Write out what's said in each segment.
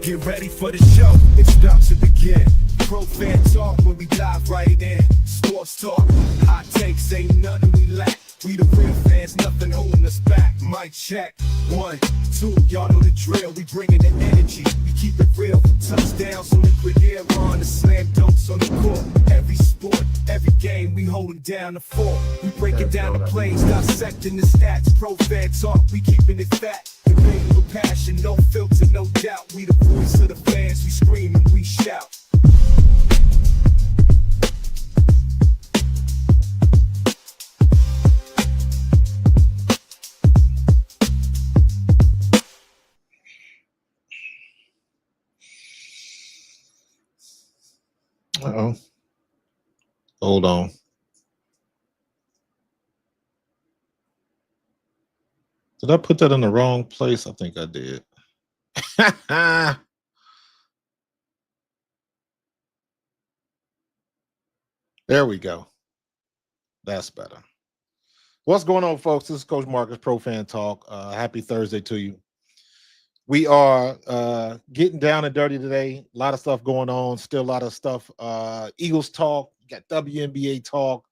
Get ready for the show, it's about to begin. Pro fan talk when we dive right in. Sports talk, hot takes, ain't nothing we lack. We the real fans, nothing holding us back. Mic check, 1, 2, y'all know the drill. We bringing the energy, we keep it real. Touchdowns on liquid air, on the slam dunks on the court. Every sport, every game, we holding down the fort. We breaking down the plays, dissecting the stats. Pro fan talk, we keeping it fat. Debating with passion, no filter, no doubt. We the voice of the fans, we scream and we shout. Uh-oh. Hold on. Did I put that in the wrong place? I think I did. There we go. That's better. What's going on, folks? This is Coach Marcus, Pro Fan Talk. Happy Thursday to you. We are getting down and dirty today. A lot of stuff going on. Still a lot of stuff. Eagles talk. Got WNBA talk.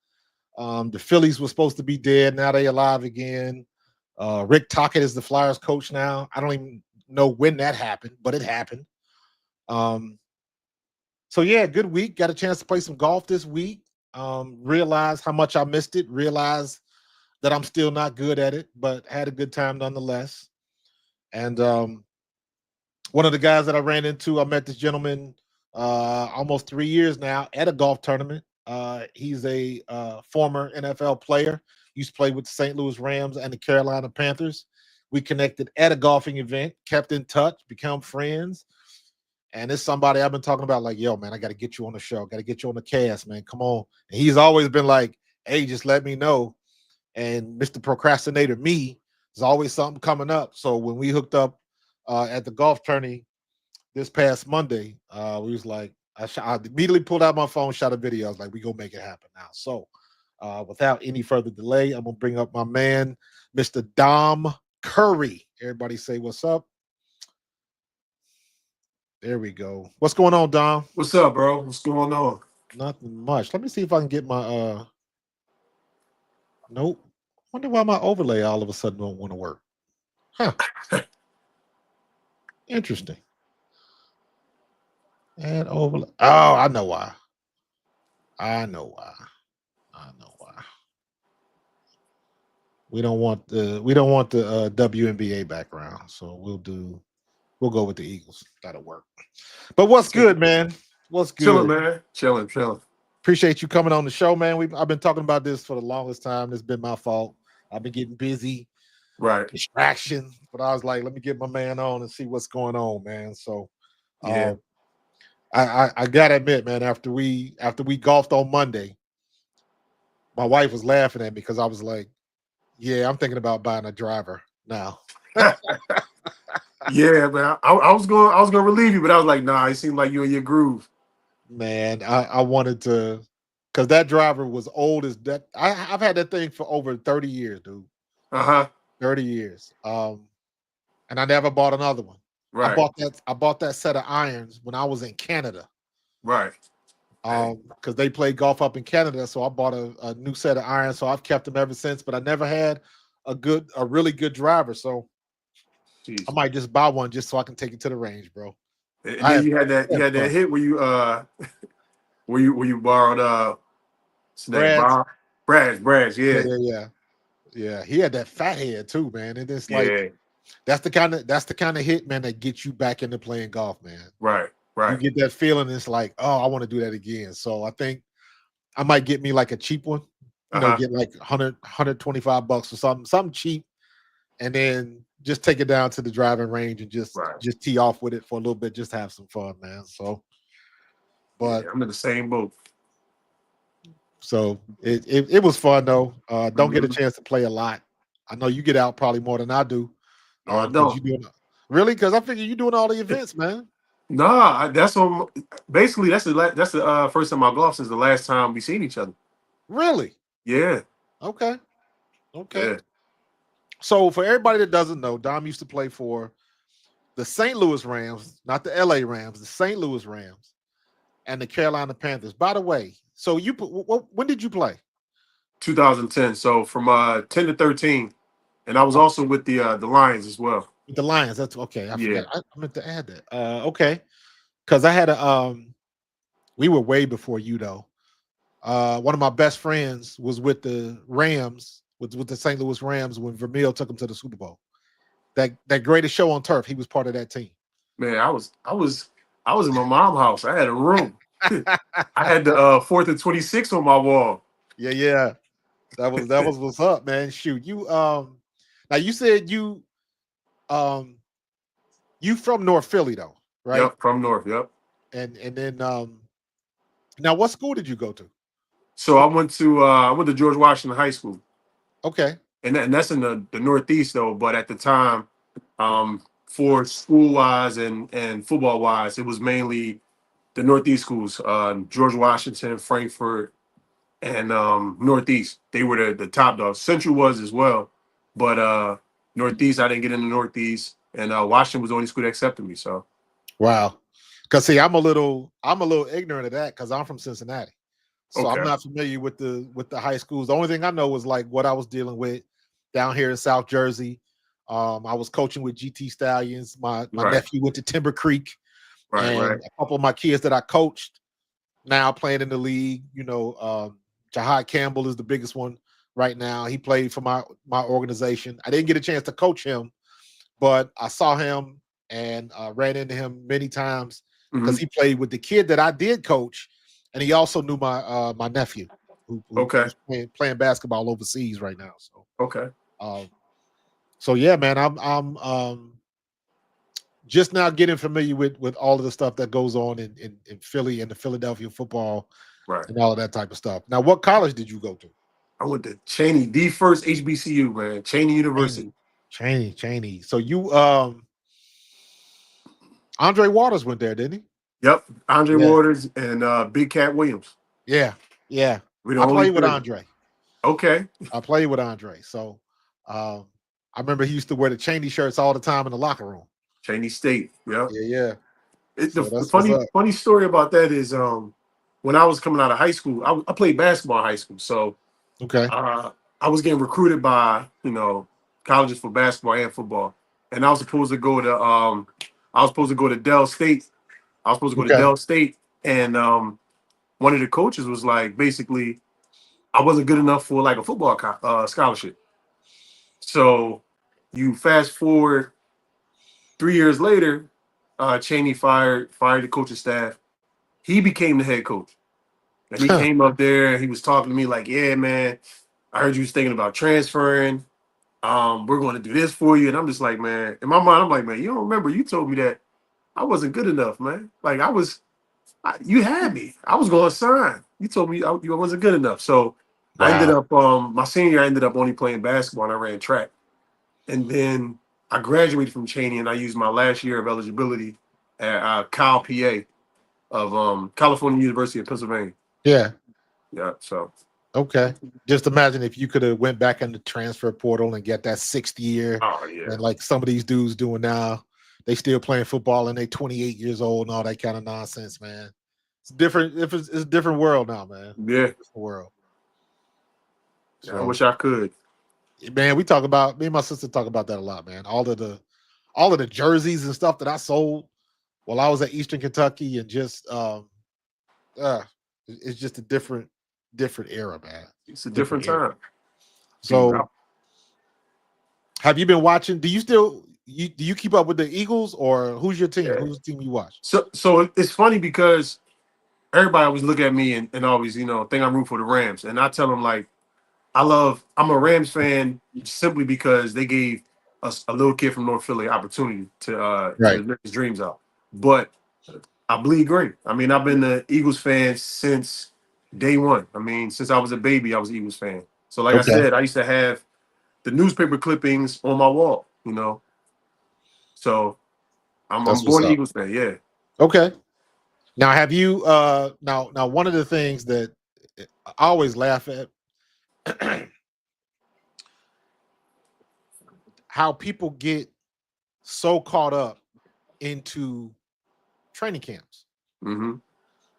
The Phillies were supposed to be dead. Now they alive again. Rick Tocchet is the Flyers coach now. I don't even know when that happened, but it happened. So yeah, good week. Got a chance to play some golf this week. Realize how much I missed it. Realize that I'm still not good at it, but had a good time nonetheless. And one of the guys that I ran into, I met this gentleman almost 3 years now at a golf tournament. He's a former NFL player. Used to play with the St. Louis Rams and the Carolina Panthers. We connected at a golfing event, kept in touch, become friends. And it's somebody I've been talking about like, yo, man, I got to get you on the show. Got to get you on the cast, man. Come on. And he's always been like, hey, just let me know. And Mr. Procrastinator, me, there's always something coming up. So when we hooked up at the golf tourney this past Monday, we was like, I immediately pulled out my phone, shot a video. I was like, we gonna make it happen now. So without any further delay, I'm gonna bring up my man, Mr. Dom Curry. Everybody say what's up. There we go. What's going on, Dom? What's up, bro? What's going on? Nothing much. Let me see if I can get my nope. Wonder why my overlay all of a sudden don't want to work. Huh. Interesting. And overlay. Oh, I know why. I know why. We don't want the WNBA background, so we'll go with the Eagles. That'll work. But what's good, man? What's good? Chilling, man. Chilling. Appreciate you coming on the show, man. I've been talking about this for the longest time. It's been my fault. I've been getting busy, right? Distraction. But I was like, let me get my man on and see what's going on, man. So, yeah, I gotta admit, man, after we golfed on Monday, my wife was laughing at me because I was like, yeah, I'm thinking about buying a driver now. Yeah, man. I was gonna relieve you, but I was like, nah, it seemed like you in your groove. Man, I wanted to, because that driver was old as that. I've had that thing for over 30 years, dude. 30 years. And I never bought another one. Right. I bought that set of irons when I was in Canada. Right. Because they play golf up in Canada, so I bought a new set of irons. So I've kept them ever since. But I never had a really good driver. So jeez, I might just buy one just so I can take it to the range, bro. And then you had that hit where you where you borrowed Brad's, yeah. He had that fat head too, man. And it's like that's the kind of hit, man, that gets you back into playing golf, man. Right. You get that feeling. It's like, oh, I want to do that again. So I think I might get me like a cheap one. Get like 100, 125 bucks or something cheap, and then just take it down to the driving range and just tee off with it for a little bit, just have some fun, man. So, but I'm in the same boat. So it was fun though. Don't get a chance to play a lot. I know you get out probably more than I do. I don't. Really? Because I figure you're doing all the events, man. Nah, that's what. Basically, that's the first time I golfed since the last time we seen each other. Really? Yeah. Okay. Yeah. So for everybody that doesn't know, Dom used to play for the St. Louis Rams, not the LA Rams, the St. Louis Rams, and the Carolina Panthers. By the way, so when did you play? 2010. So from 10 to 13, and I was also with the Lions as well. With the Lions. That's okay. I Yeah, forgot. I meant to add that. Okay, because I had a we were way before you though. One of my best friends was with the Rams, with the St. Louis Rams when Vermeil took them to the Super Bowl. That greatest show on turf. He was part of that team. man, I was in my mom's house. I had a room. I had the 4th and 26 on my wall. Yeah, yeah. That was what's up, man. Shoot, you now you said um you from North Philly though, right? Yep, from North. Yep. And then now what school did you go to? So I went to George Washington High School, Okay. and that's in the Northeast though. But at the time, for school wise and football wise, it was mainly the Northeast schools, George Washington, Frankfurt, and Northeast. They were the top dogs. Central was as well, but Northeast, I didn't get into Northeast, and Washington was the only school that accepted me. So Wow. Cause see, I'm a little ignorant of that because I'm from Cincinnati. So I'm okay, not familiar with the high schools. The only thing I know was like what I was dealing with down here in South Jersey. I was coaching with GT Stallions. My right, nephew went to Timber Creek, right, and right. a couple of my kids that I coached now playing in the league. Jahad Campbell is the biggest one right now. He played for my organization. I didn't get a chance to coach him, but I saw him and ran into him many times Hmm. because he played with the kid that I did coach, and he also knew my nephew Okay, who's playing basketball overseas right now. So, okay, um, so yeah, man, I'm just now getting familiar with all of the stuff that goes on in Philly and the Philadelphia football right. and all of that type of stuff. Now, what college did you go to? I went to Cheney, the first HBCU, man, Cheney Cheney, University. Cheney. So you Andre Waters went there, didn't Yep, Andre he? Yeah, Waters and Big Cat Williams. yeah, yeah. We the I only played with three. Andre. Okay, I played with Andre. So um, I remember he used to wear the Cheney shirts all the time in the locker room. Cheney State. Yep. Yeah, yeah. The So that's what's funny up. funny story about that is when I was coming out of high school, I played basketball in high school, so Okay. uh, I was getting recruited by colleges for basketball and football, and I was supposed to go to Dell State. I was supposed to go to Okay. Dell State, and one of the coaches was like, basically, I wasn't good enough for like a football scholarship. So you fast forward 3 years later, Cheney fired the coaching staff. He became the head coach. And he came up there and he was talking to me like, yeah, man, I heard you was thinking about transferring. We're going to do this for you. And I'm just like, man, in my mind, I'm like, man, you don't remember you told me that I wasn't good enough, man. Like you had me. I was going to sign. You told me you wasn't good enough. So I ended Wow. up, my senior year, I ended up only playing basketball and I ran track. And then I graduated from Cheney and I used my last year of eligibility at Cal, PA of California University of Pennsylvania. Yeah. Yeah, so Okay. Just imagine if you could have went back in the transfer portal and get that sixth year, oh yeah, and like some of these dudes doing now, they still playing football and they 28 years old and all that kind of nonsense, man. It's different. If it's a different world now, man. yeah. Different world. Yeah, I So, wish I could. man, me and my sister talk about that a lot, man. All of the jerseys and stuff that I sold while I was at Eastern Kentucky, and just uh it's just a different era, man. It's a Different different era. time. Dude, So have you been watching? Do you keep up with the Eagles, or who's your team? yeah. Who's the team you watch? So it's funny because everybody always look at me and always think I'm rooting for the Rams, and I tell them like I'm a Rams fan simply because they gave us a little kid from North Philly opportunity to Right. live his dreams out. But I bleed green. I mean, I've been the Eagles fan since day one. I mean, since I was a baby, I was an Eagles fan. So like I Okay. said, I used to have the newspaper clippings on my wall. So I'm That's what's born an up. Eagles fan. Yeah. Okay. Now have you now one of the things that I always laugh at how people get so caught up into training camps. Mm-hmm.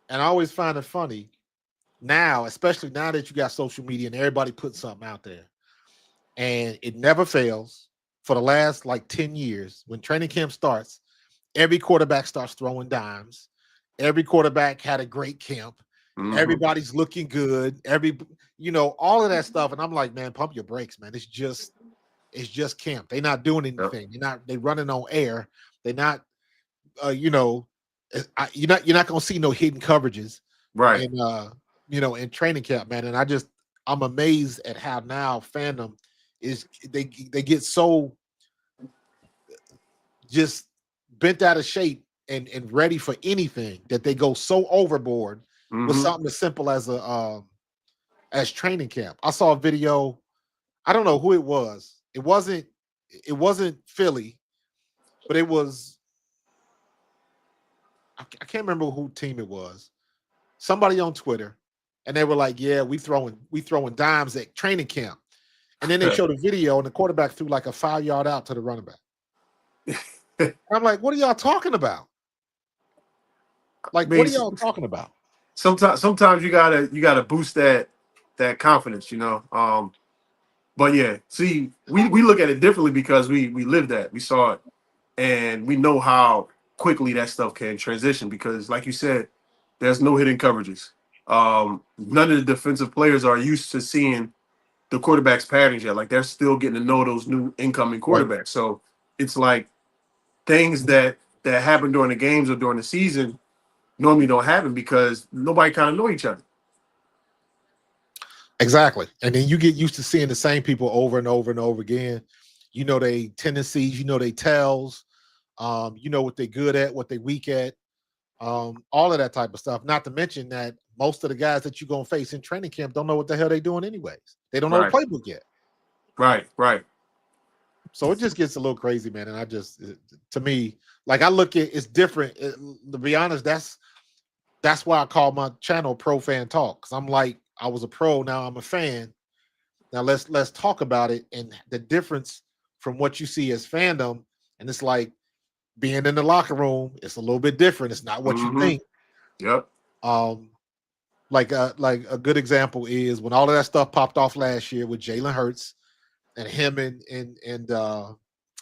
And I always find it funny now, especially now that you got social media and everybody puts something out there. And it never fails for the last like 10 years. When training camp starts, every quarterback starts throwing dimes. Every quarterback had a great camp. Mm-hmm. Everybody's looking good. All of that stuff. And I'm like, man, pump your brakes, man. It's just camp. They're not doing Yep. anything. They're running on air. They're not, you're not going to see no hidden coverages. Right. And, in training camp, man. And I'm amazed at how now fandom is, they get so just bent out of shape and ready for anything that they go so overboard with Mm-hmm. something as simple as training camp. I saw a video. I don't know who it was. It wasn't Philly, but it was, I can't remember who team it was. Somebody on Twitter, and they were like, "Yeah, we throwing dimes at training camp." And then they showed a video, and the quarterback threw like a 5-yard out to the running back. I'm like, "What are y'all talking about? Like, what are y'all talking about?" Sometimes you gotta boost that confidence, But yeah, see, we look at it differently because we lived that, we saw it, and we know how quickly that stuff can transition. Because, like you said, there's no hidden coverages. None of the defensive players are used to seeing the quarterback's patterns yet. Like, they're still getting to know those new incoming Right. quarterbacks. So it's like things that happen during the games or during the season normally don't happen because nobody kind of know each other. Exactly. And then you get used to seeing the same people over and over and over again. You know they tendencies, they tells, what they're good at, what they're weak at, all of that type of stuff. Not to mention that most of the guys that you're gonna face in training camp don't know what the hell they're doing anyways. They don't know Right. the playbook yet. Right. So it just gets a little crazy, man. And to me, like I look at it's different. To be honest, that's why I call my channel Pro Fan Talk. Because I'm like, I was a pro, now I'm a fan. Now let's talk about it and the difference from what you see as fandom. And it's like being in the locker room, it's a little bit different. It's not what you Mm-hmm. think. Yep. Like a good example is when all of that stuff popped off last year with Jalen Hurts and him and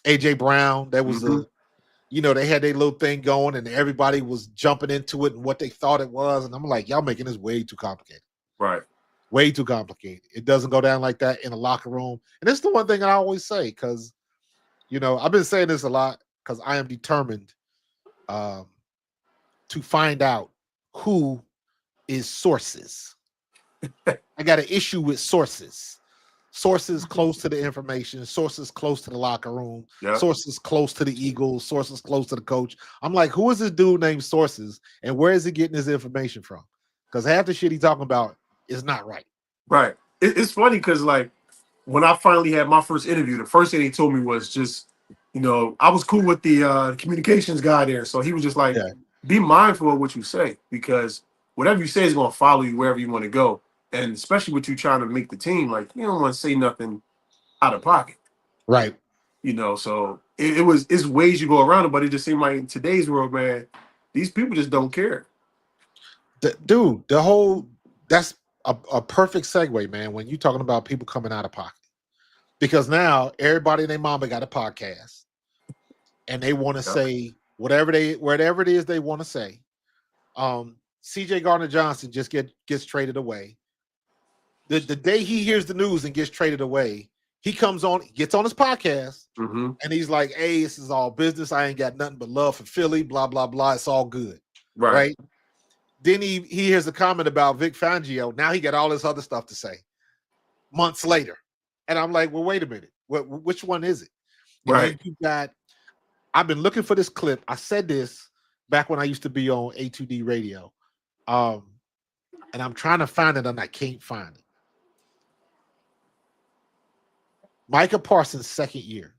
AJ Brown. There was they had their little thing going and everybody was jumping into it and what they thought it was. And I'm like, y'all making this way too complicated. Right. Way too complicated. It doesn't go down like that in a locker room. And it's the one thing I always say, because I've been saying this a lot because I am determined to find out who is sources. I got an issue with sources. Sources close to the information, sources close to the locker room, Yep. sources close to the Eagles, sources close to the coach. I'm like, who is this dude named Sources, and where is he getting his information from? Because half the shit he's talking about is not right. Right. It's funny because, like, when I finally had my first interview, the first thing he told me was just, I was cool with the communications guy there. So he was just like, be mindful of what you say, because whatever you say is going to follow you wherever you want to go. And especially with you trying to make the team, like, you don't want to say nothing out of pocket. Right. So it's ways you go around it, but it just seemed like in today's world, man, these people just don't care. That's a perfect segue, man, when you're talking about people coming out of pocket. Because now everybody and their mama got a podcast and they want to say whatever it is they want to say. CJ Gardner-Johnson just gets traded away. The day he hears the news and gets traded away, he gets on his podcast, and he's like, "Hey, this is all business. I ain't got nothing but love for Philly, blah, blah, blah. It's all good." Right? Then he hears a comment about Vic Fangio. Now he got all this other stuff to say months later. And I'm like, well, wait a minute. Which one is it? And then I've been looking for this clip. I said this back when I used to be on A2D radio. And I'm trying to find it and I can't find it. Micah Parsons' second year.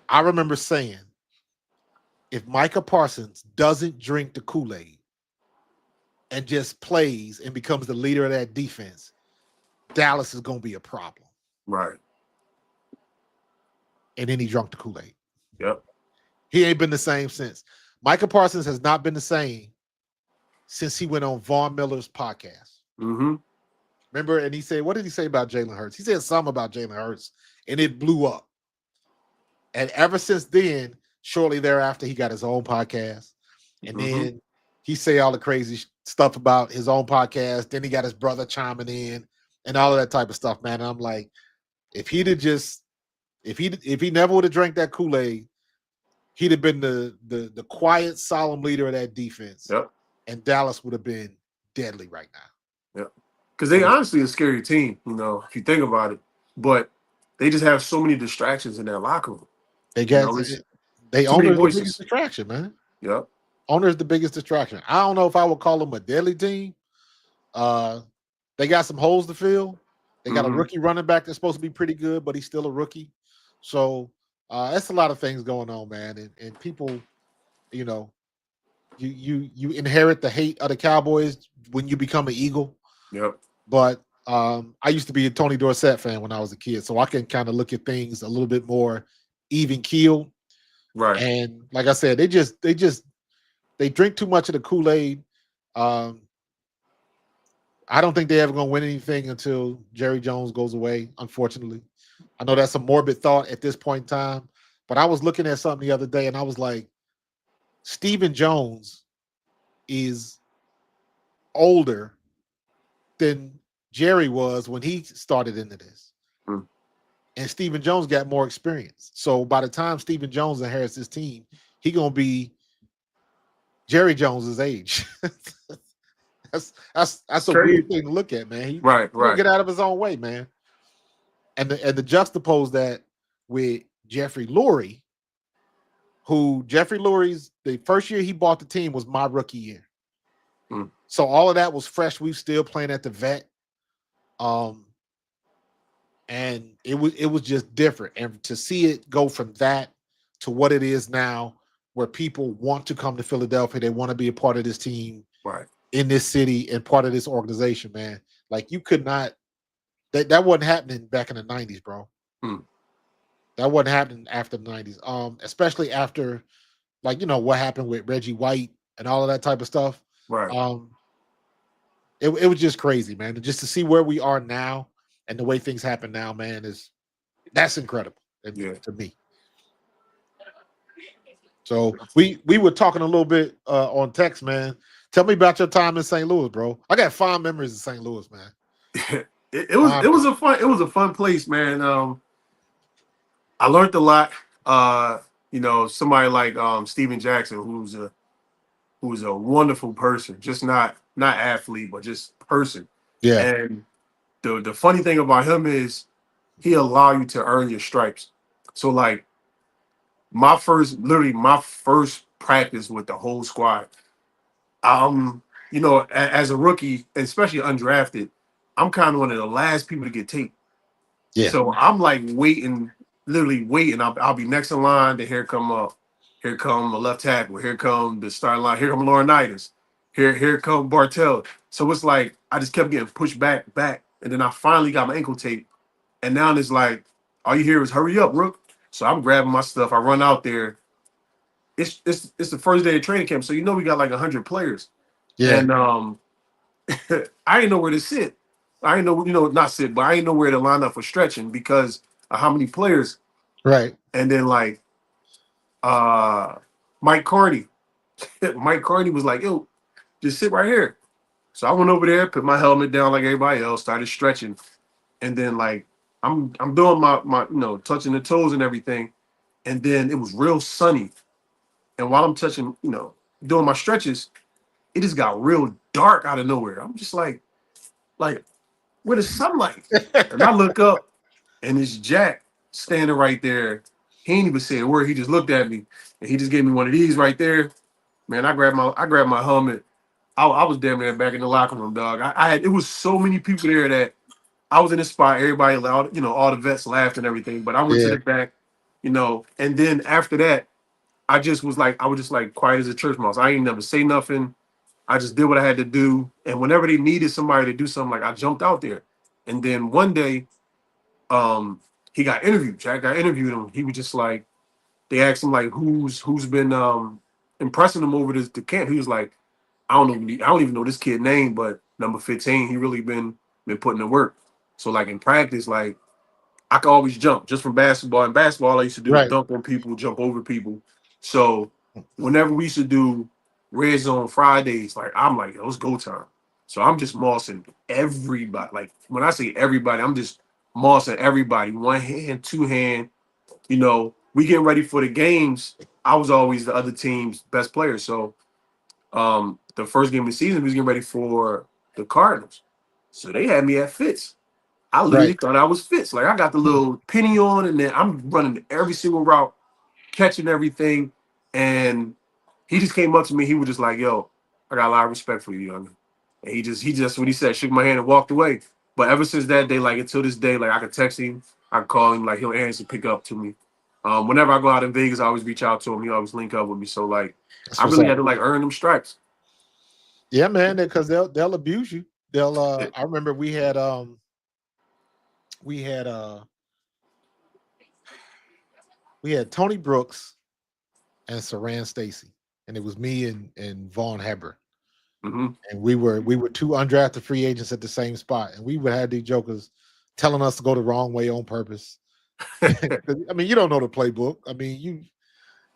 I remember saying, if Micah Parsons doesn't drink the Kool-Aid and just plays and becomes the leader of that defense, Dallas is going to be a problem. Right. And then he drank the Kool-Aid. Yep. He ain't been the same since. Micah Parsons has not been the same since he went on Vaughn Miller's podcast. Mm-hmm. Remember? And he said, what did he say about Jalen Hurts? He said something about Jalen Hurts, and it blew up. And ever since then, shortly thereafter, he got his own podcast. And Mm-hmm. then he say all the crazy stuff about his own podcast. Then he got his brother chiming in and all of that type of stuff, man. And I'm like, if he'd have just, if he never would have drank that Kool-Aid, he'd have been the quiet, solemn leader of that defense. Yep. And Dallas would have been deadly right now. Yep. Because they honestly a scary team, if you think about it. But they just have so many distractions in their locker room. They get they too many owner the voices. biggest distraction, man. Yep. Owner is the biggest distraction. I don't know if I would call them a deadly team. They got some holes to fill. They got a rookie running back that's supposed to be pretty good, but he's still a rookie. So that's a lot of things going on, man. And people, you inherit the hate of the Cowboys when you become an Eagle. Yep. But I used to be a Tony Dorsett fan when I was a kid, so I can kind of look at things a little bit more even keeled. Right. And like I said, they drink too much of the Kool-Aid. I don't think they're ever going to win anything until Jerry Jones goes away, unfortunately. I know that's a morbid thought at this point in time, but I was looking at something the other day and I was like, Stephen Jones is older than Jerry was when he started into this. And Stephen Jones got more experience. So by the time Stephen Jones inherits this team, he going to be Jerry Jones's age. That's a weird thing to look at, man. He gonna get out of his own way, man. And the juxtapose that with Jeffrey Lurie, who Jeffrey Lurie's the first year he bought the team was my rookie year. So all of that was fresh. We still playing at the vet. And it was just different. And to see it go from that to what it is now, where people want to come to Philadelphia, they want to be a part of this team, right, in this city and part of this organization, man. Like you could not, that wasn't happening back in the 90s, bro. That wasn't happening after the 90s. Especially after, like, what happened with Reggie White and all of that type of stuff. Right. It was just crazy, man. And just to see where we are now and the way things happen now, man, that's incredible to me. So we were talking a little bit on text, man. Tell me about your time in St. Louis, bro. I got fond memories of St. Louis, man. it was a fun place, man. I learned a lot. Somebody like Steven Jackson, who's a wonderful person, just not athlete, but just person. Yeah. And the funny thing about him is he allow you to earn your stripes. So like my first practice with the whole squad, as a rookie, especially undrafted, I'm kind of one of the last people to get taped. Yeah. So I'm like literally waiting. I'll be next in line. Then here come a left tackle. Here come the starting line. Here come Laurinaitis. Here come Bartell. So it's like I just kept getting pushed back, and then I finally got my ankle taped. And now it's like all you hear is "Hurry up, Rook!" So I'm grabbing my stuff. I run out there. It's the first day of training camp, so we got like 100 players. Yeah. And I didn't know where to sit. I didn't know, not sit, but I didn't know where to line up for stretching because of how many players. Right. And then like Mike Carney. Mike Carney was like, yo, just sit right here. So I went over there, put my helmet down like everybody else, started stretching. And then like I'm doing my touching the toes and everything. And then it was real sunny. And while I'm touching, doing my stretches, it just got real dark out of nowhere. I'm just like where the sunlight? And I look up and it's Jack standing right there. He ain't even say a word. He just looked at me and he just gave me one of these right there. Man, I grabbed my helmet. I was damn near back in the locker room, dog. It was so many people there that I was in the spot. Everybody loud, all the vets laughed and everything. But I went to the back, and then after that, I was just like quiet as a church mouse. I ain't never say nothing. I just did what I had to do. And whenever they needed somebody to do something, like I jumped out there. And then one day, he got interviewed. Jack got interviewed him. He was just like, they asked him like who's been impressing him over the camp. He was like, I don't even know this kid name, but number 15, he really been putting in work. So like in practice, like I could always jump just from basketball. In basketball, all I used to do is Right. dunk on people, jump over people. So whenever we used to do red zone Fridays, like I'm like, yo, it's go time. So I'm just mossing everybody. Like when I say everybody, I'm just mossing everybody. One hand, two hand. We getting ready for the games. I was always the other team's best player. So the first game of the season, we was getting ready for the Cardinals. So they had me at Fitz. I literally Right. thought I was Fitz. Like I got the little penny on, and then I'm running every single route, catching everything. And he just came up to me. He was just like, "Yo, I got a lot of respect for you, young." And he just what he said, shook my hand and walked away. But ever since that day, like until this day, like I could text him, I could call him, like he'll answer, pick up to me. Whenever I go out in Vegas, I always reach out to him. He always link up with me. So like, That's I what's really up. had to like earn them stripes. Yeah, man, because they'll abuse you. They'll I remember we had uh we had Tony Brooks and Saran Stacy, and it was me and Vaughn Heber. Hmm. And we were two undrafted free agents at the same spot. And we would have these jokers telling us to go the wrong way on purpose. 'Cause, I mean, you don't know the playbook. I mean,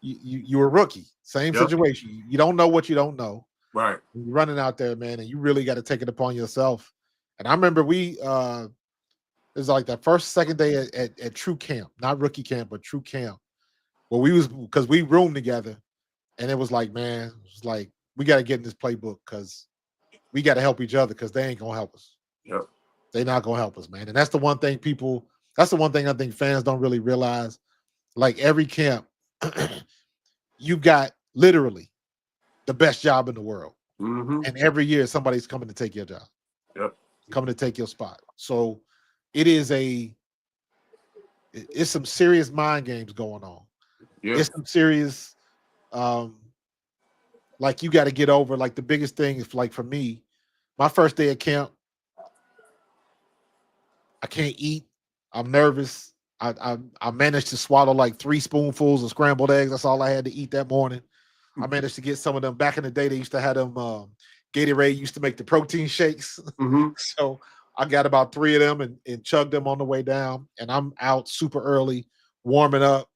you're a rookie. Same Yep. situation. You don't know what you don't know. Right. You're running out there, man, and you really got to take it upon yourself. And I remember it was like that first, second day at true camp, not rookie camp, but true camp. Well, we was because we roomed together, and it was like, man, it was like we got to get in this playbook because we got to help each other because they ain't gonna help us. Yep. They're not gonna help us, man. And that's the one thing people. That's the one thing I think fans don't really realize. Like every camp, you've got literally the best job in the world, Hmm. and every year somebody's coming to take your job, Yep. coming to take your spot. So it is it's some serious mind games going on. Yeah. It's some serious, um, like you got to get over. Like the biggest thing is like for me, my first day at camp, I can't eat. I'm nervous. I managed to swallow like 3 spoonfuls of scrambled eggs. That's all I had to eat that morning. I managed to get some of them. Back in the day, they used to have them. Gatorade used to make the protein shakes, Hmm. so I got about 3 of them and chugged them on the way down. And I'm out super early, warming up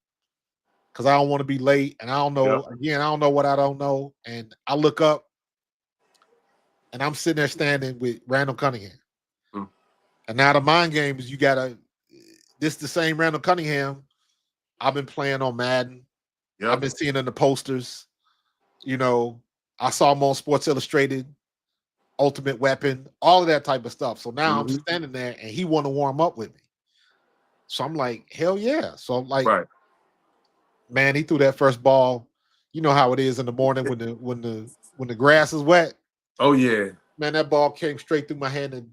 because I don't want to be late. And I don't know. Yep. Again, I don't know what I don't know. And I look up, and I'm sitting there standing with Randall Cunningham. Mm. And now the mind game is you gotta. This the same Randall Cunningham I've been playing on Madden. I've Yep. been seeing in the posters. You know, I saw him on Sports Illustrated, Ultimate Weapon, all of that type of stuff. So now I'm Hmm. standing there, and he want to warm up with me. So I'm like, hell yeah. So I'm like, Right. man, he threw that first ball. You know how it is in the morning when the grass is wet. Oh yeah. Man, that ball came straight through my hand and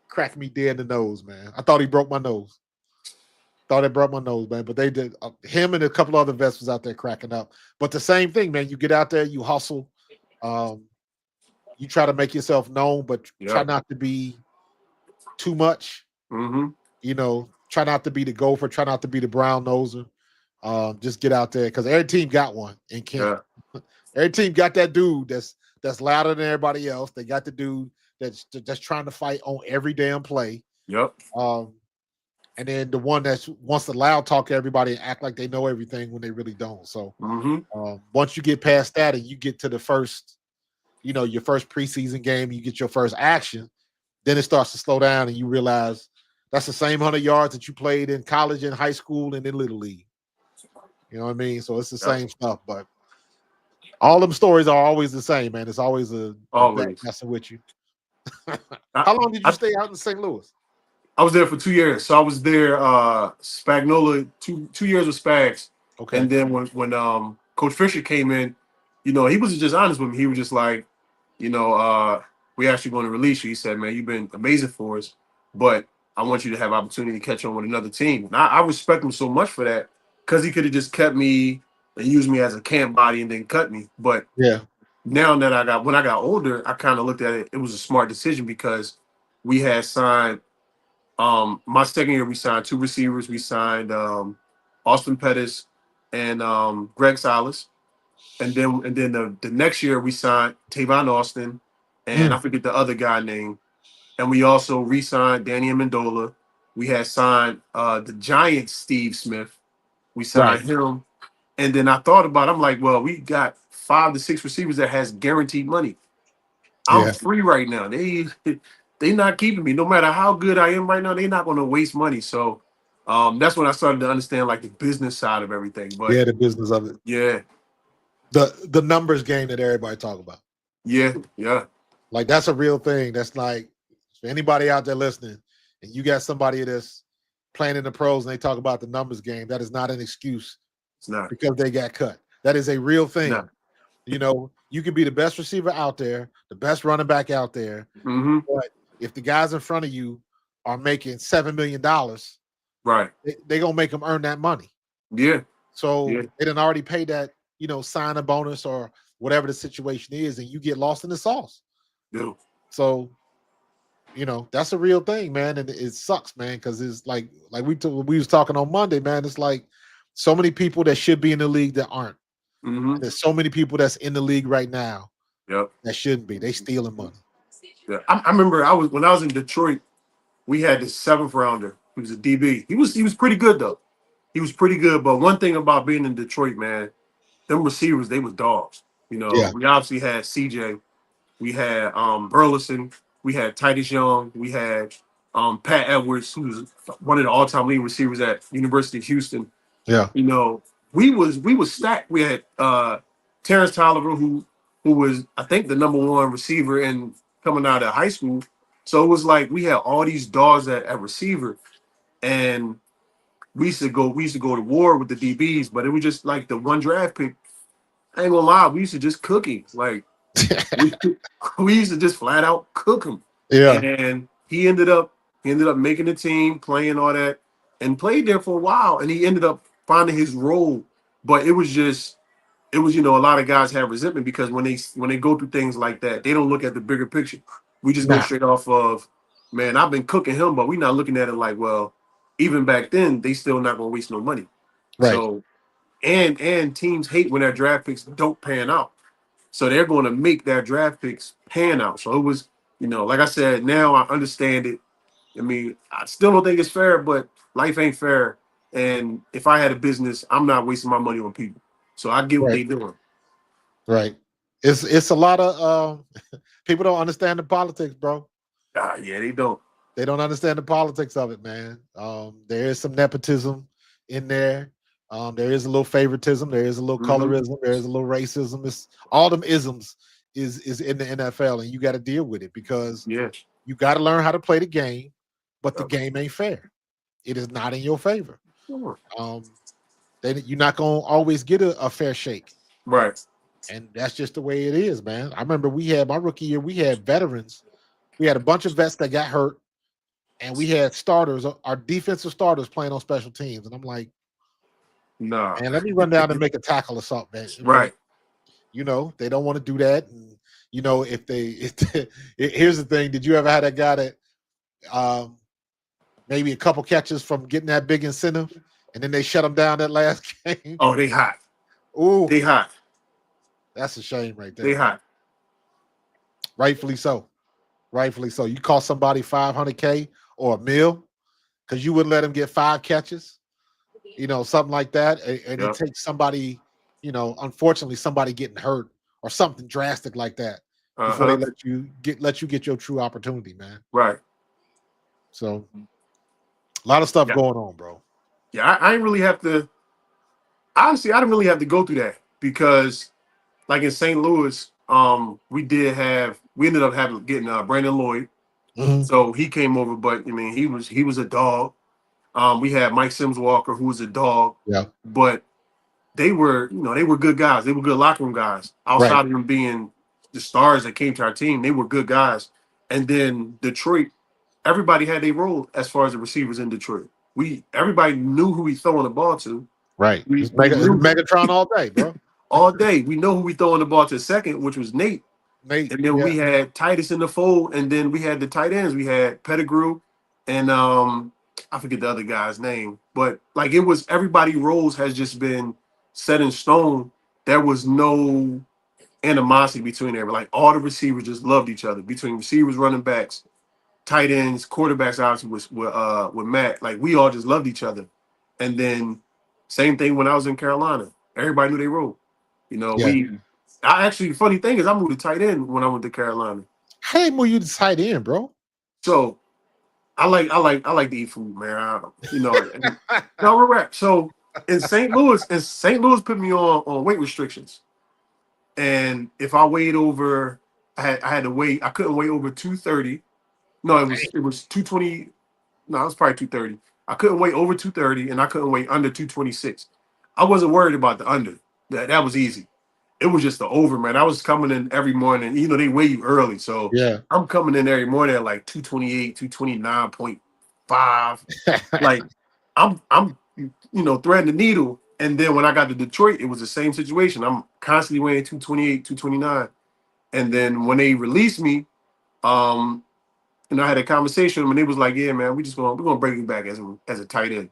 cracked me dead in the nose, man. I thought he broke my nose. Thought it broke my nose, man. But they did. Him and a couple other vets was out there cracking up. But the same thing, man. You get out there, you hustle. Um, you try to make yourself known, but try Yep. not to be too much. Hmm. Try not to be the gopher. Try not to be the brown noser. Just get out there because every team got one in camp. Yeah. Every team got that dude that's louder than everybody else. They got the dude that's trying to fight on every damn play. Yep. Um, and then the one that wants to loud talk to everybody and act like they know everything when they really don't. So Hmm. once you get past that and you get to the first, your first preseason game, you get your first action, then it starts to slow down and you realize that's the same 100 yards that you played in college and high school and in little league. You know what I mean? So it's the Yep. same stuff, but all them stories are always the same, man. It's always a vet Always. messing with you. I, How long did you I stay out in St. Louis? I was there for 2 years. So I was there Spagnola two years with Spags. Okay. And then when Coach Fisher came in, he was just honest with me. He was just like, you know, uh we actually going to release you. He said, man, you've been amazing for us, but I want you to have opportunity to catch on with another team. And I respect him so much for that because he could have just kept me and used me as a camp body and then cut me. But Yeah. now that when I got older, I kind of looked at it. It was a smart decision because we had signed my second year we signed 2 receivers. We signed Austin Pettis and Greg Salas. And then the next year we signed Tavon Austin, and I Mm, forget the other guy name. And we also re-signed Danny Amendola. We had signed the Giants Steve Smith. We right. signed him. And then I thought about it, I'm like, well, we got 5 to 6 receivers that has guaranteed money. I'm Yeah. free right now. They not keeping me. No matter how good I am right now, they're not gonna waste money. So that's when I started to understand like the business side of everything. But Yeah, the business of it. yeah, The numbers game that everybody talk about. yeah, yeah. Like that's a real thing. That's like for anybody out there listening, and you got somebody that's playing in the pros and they talk about the numbers game, that is not an excuse It's not. because they got cut. That is a real It's not. thing. You know, you could be the best receiver out there, the best running back out there, Mm-hmm. but if the guys in front of you are making $7 million, Right. they gonna make them earn that money. Yeah. So Yeah. they didn't already pay that, sign a bonus or whatever the situation is, and you get lost in the sauce. Yeah. So, that's a real thing, man, and it sucks, man, because it's like we was talking on Monday, man. It's like so many people that should be in the league that aren't. Mm-hmm. And there's so many people that's in the league right now Yep. that shouldn't be. They stealing money. Yeah. I remember when I was in Detroit, we had this 7th rounder. He was a DB. He was pretty good though. He was pretty good. But one thing about being in Detroit, man, them receivers, they was dogs. Yeah, We obviously had CJ, we had Burleson, we had Titus Young, we had Pat Edwards, who was one of the all-time leading receivers at University of Houston. yeah, You know, we was stacked. We had Terrence Tolliver, who was I think the #1 receiver in coming out of high school. So it was like we had all these dogs at receiver, and we used to go to war with the DBs, but it was just like the one draft pick. I ain't gonna lie, we used to just cook him. Like we, we used to just flat out cook him. yeah. And he ended up making the team, playing all that, and played there for a while. And he ended up finding his role. But it was a lot of guys have resentment because when they go through things like that, they don't look at the bigger picture. We just go Nah, straight off of, man, I've been cooking him, but we're not looking at it like, well, even back then, they still not gonna waste no money. right, So and teams hate when their draft picks don't pan out. So they're going to make their draft picks pan out. So it was, like I said, now I understand it. I mean, I still don't think it's fair, but life ain't fair. And if I had a business, I'm not wasting my money on people. So I get what right, they doing. right. It's a lot of people don't understand the politics, bro. Yeah, they don't. They don't understand the politics of it, man. There is some nepotism in there. There is a little favoritism. There is a little Hmm. colorism. There is a little racism. It's all them isms is in the NFL, and you got to deal with it because Yeah. you got to learn how to play the game. But the Yep. game ain't fair. It is not in your favor. Sure. Um, you're not gonna always get a fair shake, Right. and that's just the way it is, man. I remember we had my rookie year. We had veterans. We had a bunch of vets that got hurt and we had starters, our defensive starters playing on special teams. And I'm like, Nah. man, let me run down and make a tackle or something, man. But Right. they don't want to do that. And here's the thing: did you ever have that guy that maybe a couple catches from getting that big incentive, and then they shut him down that last game? Oh, they hot. Ooh, They hot. that's a shame right They there, man. hot. Rightfully so. Rightfully so. You cost somebody $500K or $1 million because you wouldn't let him get 5 catches. Something like that. And it Yep. takes somebody, unfortunately, somebody getting hurt or something drastic like that before they Uh-huh. let you get your true opportunity, man. Right. So a lot of stuff Yeah. going on, bro. Yeah. I didn't really have to. Honestly, I didn't really have to go through that because, like in St. Louis, we ended up getting Brandon Lloyd, Mhm. so he came over. But I mean, he was a dog. We had Mike Sims Walker, who was a dog, Yeah. but they were good guys. They were good locker room guys. Right. Outside of them being the stars that came to our team, they were good guys. And then Detroit, everybody had their role as far as the receivers in Detroit. Everybody knew who we throwing the ball to. Right. We It's, we Mega, it's knew Megatron all day, bro. all day. We know who we throwing the ball to second, which was Nate. Nate. And then Yeah. we had Titus in the fold, and then we had the tight ends. We had Pettigrew, and I forget the other guy's name, but like it was everybody roles has just been set in stone. There was no animosity between them. Like all the receivers just loved each other. Between receivers, running backs, tight ends, quarterbacks, obviously with Matt. Like we all just loved each other. And then same thing when I was in Carolina. Everybody knew they role. You know, Yeah. I actually funny thing is I moved to tight end when I went to Carolina. How they move you to tight end, bro? So I like to eat food, man. You know, no, we're right. So in St. Louis put me on weight restrictions. And if I weighed over, I had to wait. I couldn't weigh over 230. No, it was 220. No, it was probably 230. I couldn't weigh over 230, and I couldn't weigh under 226. I wasn't worried about the under. That was easy. It was just the over, man. I was coming in every morning. You know, they weigh you early, so Yeah. I'm coming in every morning at like 228, 229.5. Like I'm threading the needle. And then when I got to Detroit, it was the same situation. I'm constantly weighing 228, 229. And then when they released me, I had a conversation with them, and they was like, "Yeah, man, we're gonna bring you back as a tight end."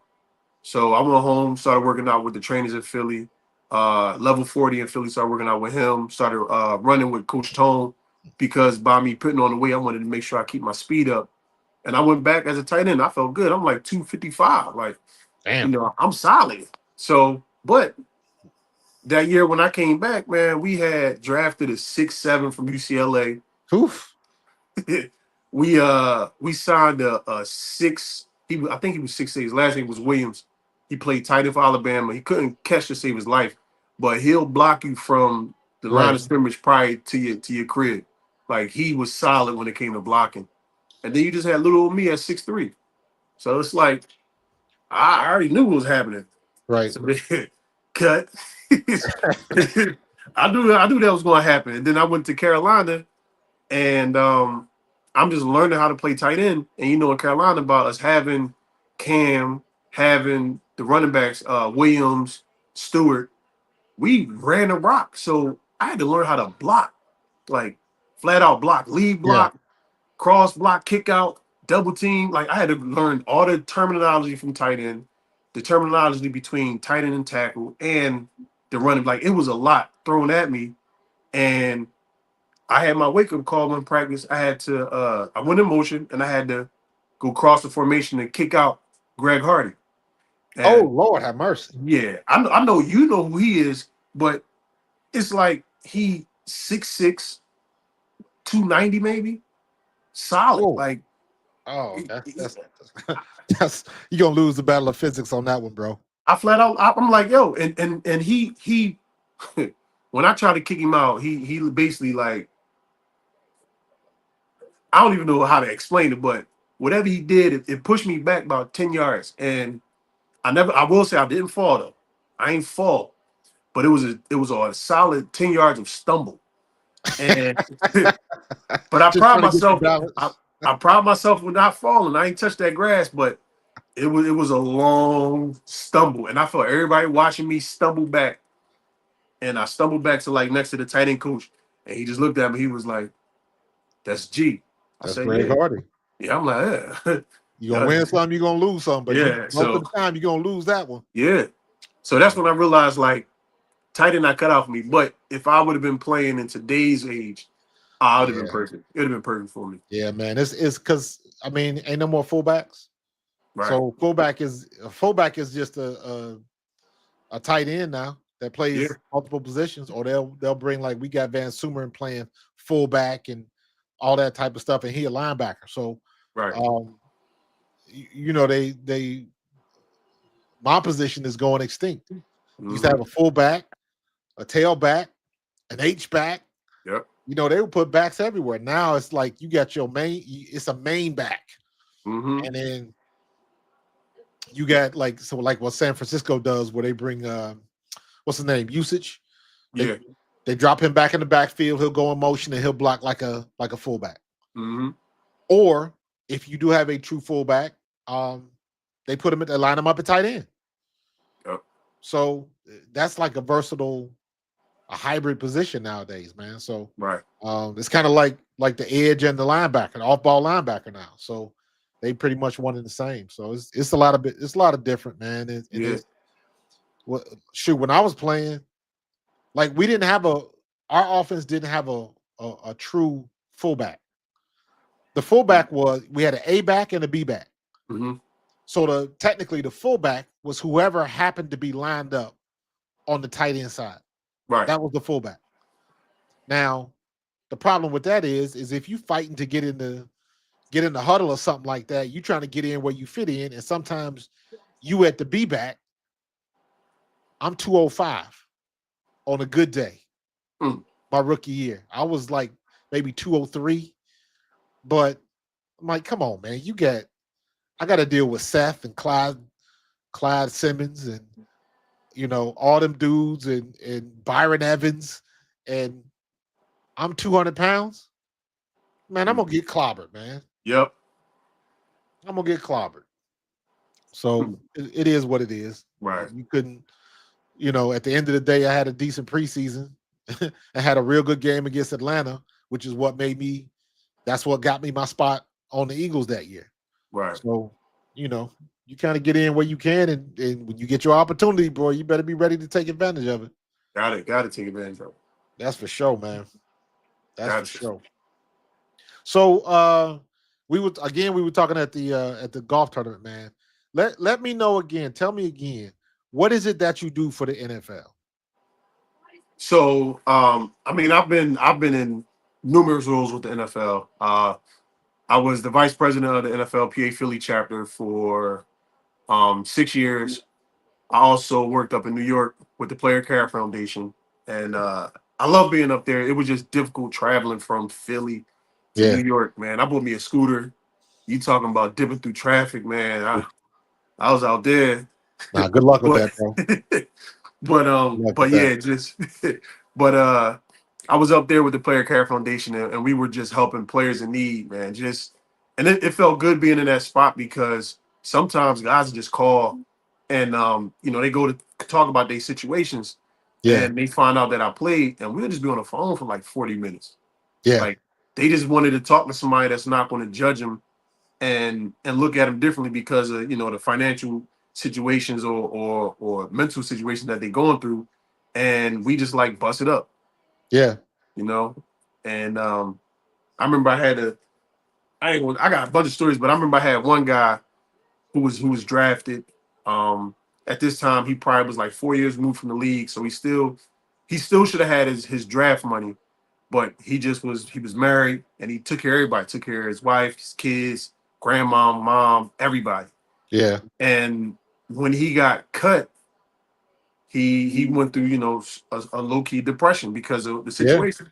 So I went home, started working out with the trainers in Philly, level 40 in Philly, started working out with him, started running with Coach Tone, because by me putting on the weight, I wanted to make sure I keep my speed up. And I went back as a tight end. I felt good. I'm like 255. Like, Damn. I'm solid. So, but that year when I came back, man, we had drafted a 6'7" from UCLA. Oof. we signed a six. I think he was 6'8". His last name was Williams. He played tight end for Alabama. He couldn't catch to save his life, but he'll block you from the line Right. of scrimmage prior to your crib. Like he was solid when it came to blocking. And then you just had little old me at 6'3". So it's like I already knew what was happening. Right. So they cut. I knew that was going to happen. And then I went to Carolina, and I'm just learning how to play tight end. And in Carolina, about us having Cam, having the running backs, Williams, Stewart, we ran the rock. So I had to learn how to block, like flat out block, lead Yeah. block, cross block, kick out, double team. Like I had to learn all the terminology from tight end, the terminology between tight end and tackle, and the running. Like it was a lot thrown at me, and I had my wake up call in practice. I went in motion, and I had to go cross the formation and kick out Greg Hardy. Oh And Lord, have mercy. yeah, I know you know who he is, but it's like he 6'6", 290 maybe, solid. Oh. Like Oh, that's you're gonna lose the battle of physics on that one, bro. I flat out, I'm like, yo, and he when I tried to kick him out, he basically like, I don't even know how to explain it, but whatever he did, it pushed me back about 10 yards. And I will say I didn't fall though. I ain't fall, but it was a solid 10 yards of stumble. And but I Just pride trying to get you myself, I, balance. I pride myself with not falling. I ain't touched that grass, but it was a long stumble. And I felt everybody watching me stumble back. And I stumbled back to like next to the tight end coach. And he just looked at me. He was like, "That's G." I That's said, Greg "Yeah." Hardy. Yeah, I'm like, "Yeah." You're gonna win some, you're gonna lose some, but Yeah. most of So the time you're gonna lose that one. yeah. So that's when I realized like tight end not cut out for me. But if I would have been playing in today's age, I would have been Yeah. perfect. It would have been perfect for me. Yeah, man. It's because ain't no more fullbacks. Right. So fullback is just a tight end now that Yeah. plays multiple positions, or they'll bring, like, we got Van Sumeren playing fullback and all that type of stuff, and he a linebacker. So Right. they my position is going extinct. You used to have Mhm. a fullback, a tailback, an H back. Yep. They would put backs everywhere. Now it's like you got your main. It's a main back, Mhm. and then you got like what San Francisco does, where they bring what's his name, Usage. Yeah. They drop him back in the backfield. He'll go in motion and he'll block like a fullback. Mhm. Or if you do have a true fullback, they line him up at tight end. Yep. So that's like a hybrid position nowadays, man. So Right. it's kind of like the edge and the linebacker, the off-ball linebacker now. So they pretty much one and the same. So it's a lot of different, man. Yeah. Well, shoot, when I was playing, like we didn't have our offense didn't have a true fullback. The fullback was we had an A back and a B back. Mm-hmm. So technically the fullback was whoever happened to be lined up on the tight end side. Right. That was the fullback. Now, the problem with that is if you fighting to get in the huddle or something like that, you trying to get in where you fit in, and sometimes you at the B back, I'm 205 on a good day. Mm. My rookie year, I was like maybe 203, but I'm like, come on, man, I got to deal with Seth and Clyde Simmons, and all them dudes, and Byron Evans, and I'm 200 pounds. Man, I'm gonna get clobbered, man. Yep. I'm gonna get clobbered. So it is what it is. Right. You couldn't, at the end of the day, I had a decent preseason. I had a real good game against Atlanta, which is that's what got me my spot on the Eagles that year. Right. So, you kind of get in where you can, and when you get your opportunity, bro, you better be ready to take advantage of it. Got to take advantage of it. That's for sure, man. That's Gotcha. for sure. So we were talking at the golf tournament, man. Let me know again. Tell me again, what is it that you do for the NFL? So, I mean, I've been in numerous roles with the NFL. I was the vice president of the NFLPA Philly chapter for 6 years. I also worked up in New York with the Player Care Foundation, and I love being up there. It was just difficult traveling from Philly to Yeah. New York, man. I bought me a scooter. You talking about dipping through traffic, man? I was out there. Nah, good luck with But that, bro. but yeah, just but I was up there with the Player Care Foundation, and we were just helping players in need, man. And it felt good being in that spot, because sometimes guys just call and they go to talk about their situations, Yeah. and they find out that I played, and we'll just be on the phone for like 40 minutes. Yeah. Like, they just wanted to talk to somebody that's not going to judge them and look at them differently because of the financial situations or mental situations that they're going through, and we just like bust it up, Yeah. and I remember I got a bunch of stories, but I remember I had one guy who was drafted. At this time, he probably was like 4 years removed from the league, so he still should have had his draft money, but he was married, and he took care of everybody, took care of his wife, his kids, grandma, mom, everybody. Yeah. And when he got cut, he went through a low key depression because of the Yeah. situation,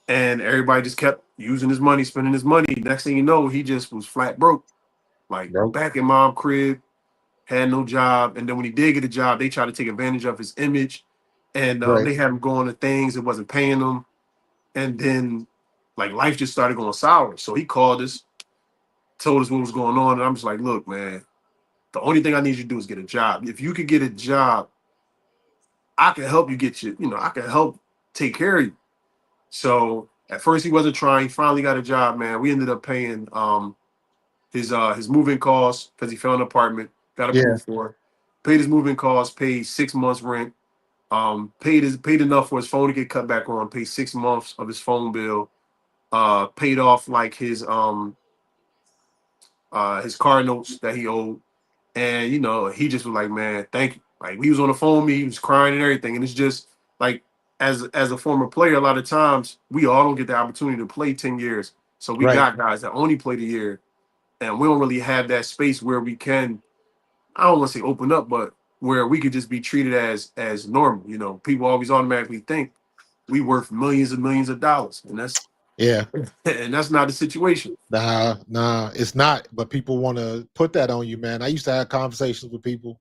and everybody just kept using his money, spending his money. Next thing you know, he just was flat broke, like Bro. back in mom crib, had no job, and then when he did get a job, they tried to take advantage of his image, and Right. they had him going to things that wasn't paying him, and then like life just started going sour. So he called us, told us what was going on, and I'm just like, look, man, the only thing I need you to do is get a job. If you could get a job, I can help you get I can help take care of you. So at first he wasn't trying. He finally got a job, man. We ended up paying his moving costs because he found an apartment, got Yeah. approved for, paid his moving costs, paid 6 months rent, paid enough for his phone to get cut back on, paid 6 months of his phone bill, paid off like his car notes that he owed. And he just was like, man, thank you. Like, he was on the phone with me, he was crying and everything. And it's just like, as a former player, a lot of times we all don't get the opportunity to play 10 years. So we Right. got guys that only played a year, and we don't really have that space where we can, I don't want to say open up, but where we could just be treated as normal. People always automatically think we worth millions and millions of dollars. And Yeah. that's not the situation. Nah, it's not. But people want to put that on you, man. I used to have conversations with people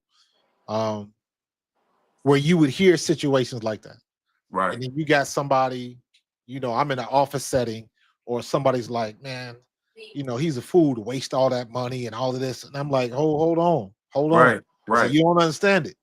where you would hear situations like that. Right. And then you got somebody, I'm in an office setting, or somebody's like, man, he's a fool to waste all that money and all of this. And I'm like, hold on. Right. I said, Right. you don't understand it.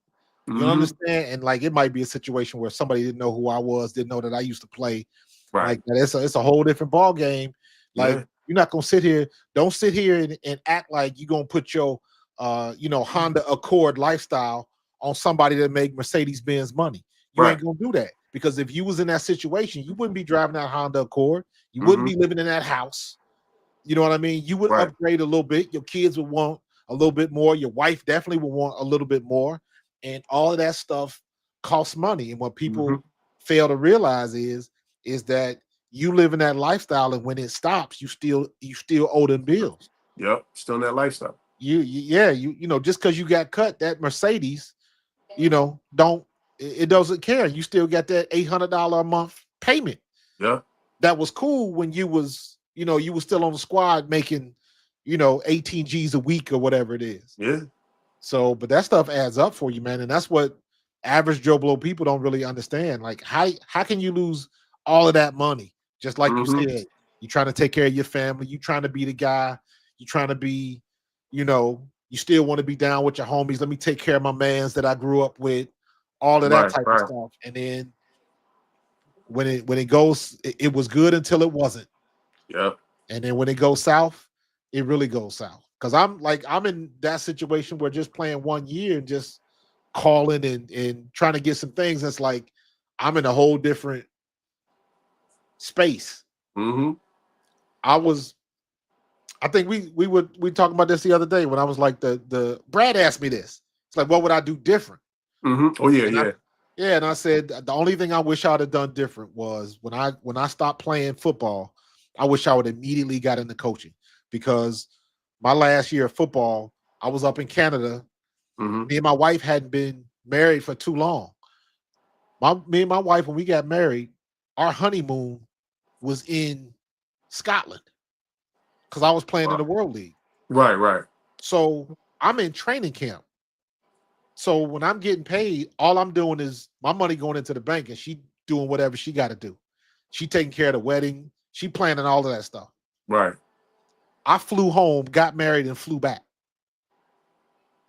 You don't Mhm. understand. And like, it might be a situation where somebody didn't know who I was, didn't know that I used to play Right. like that. It's a whole different ball game. Like, Yeah. you're not gonna sit here. Don't sit here and act like you're gonna put your Honda Accord lifestyle on somebody that make Mercedes-Benz money. You Right. ain't gonna do that because if you was in that situation, you wouldn't be driving that Honda Accord. You wouldn't Mm-hmm. be living in that house. You know what I mean? You would Right. upgrade a little bit. Your kids would want a little bit more. Your wife definitely would want a little bit more. And all of that stuff costs money. And what Mm-hmm. people fail to realize is that you live in that lifestyle, and when it stops, you still owe them bills. Yep. Still in that lifestyle. You know, just because you got cut, that Mercedes, you know, it doesn't care. You still got that $800 a month payment. Yeah. That was cool when you was, you know, you was still on the squad making, you know, 18 G's a week or whatever it is. Yeah. So, but that stuff adds up for you, man. And that's what average Joe Blow people don't really understand. Like, how can you lose all of that money? Just like you Mm-hmm. said, you're trying to take care of your family, you trying to be the guy, you trying to be, you know, you still want to be down with your homies. Let me take care of my mans that I grew up with, all of that Right. type of Right. stuff. And then when it goes, it was good until it wasn't. Yep. And then when it goes south, it really goes south. Because I'm in that situation where just playing 1 year and just calling and trying to get some things. It's like I'm in a whole different space. Mm-hmm. I think we talked about this the other day when I was like the Brad asked me this. It's like, what would I do different? Mm-hmm. Oh yeah. And Yeah. and I said the only thing I wish I'd have done different was when I stopped playing football, I wish I would immediately got into coaching because my last year of football, I was up in Canada. Mm-hmm. Me and my wife hadn't been married for too long. Me and my wife, when we got married, our honeymoon was in Scotland because I was playing in the World League. Right. Right. So I'm in training camp. So when I'm getting paid, all I'm doing is my money going into the bank and she doing whatever she got to do. She taking care of the wedding. She planning all of that stuff. Right. I flew home, got married, and flew back.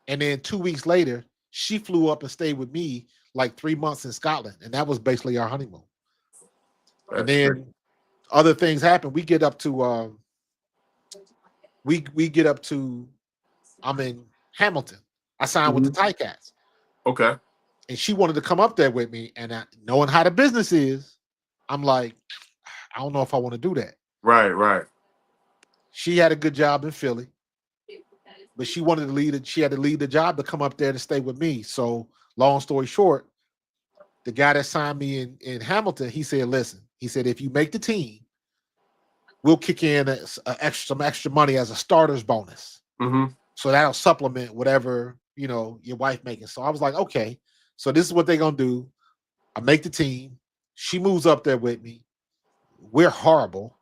And then 2 weeks later, she flew up and stayed with me like 3 months in Scotland. And that was basically our honeymoon. And That's great. then other things happen. We get up to we get up to I'm in Hamilton. I signed with the Mm-hmm. Ticats. Okay. And she wanted to come up there with me. And knowing how the business is, I'm like, I don't know if I want to do that. Right. Right. She had a good job in Philly, but she wanted to lead it. She had to leave the job to come up there to stay with me. So, long story short, the guy that signed me in Hamilton, he said, listen, he said, if you make the team, we'll kick in some extra money as a starter's bonus. Mm-hmm. So that'll supplement whatever, you know, your wife making. So I was like, okay, so this is what they're going to do. I make the team. She moves up there with me. We're horrible.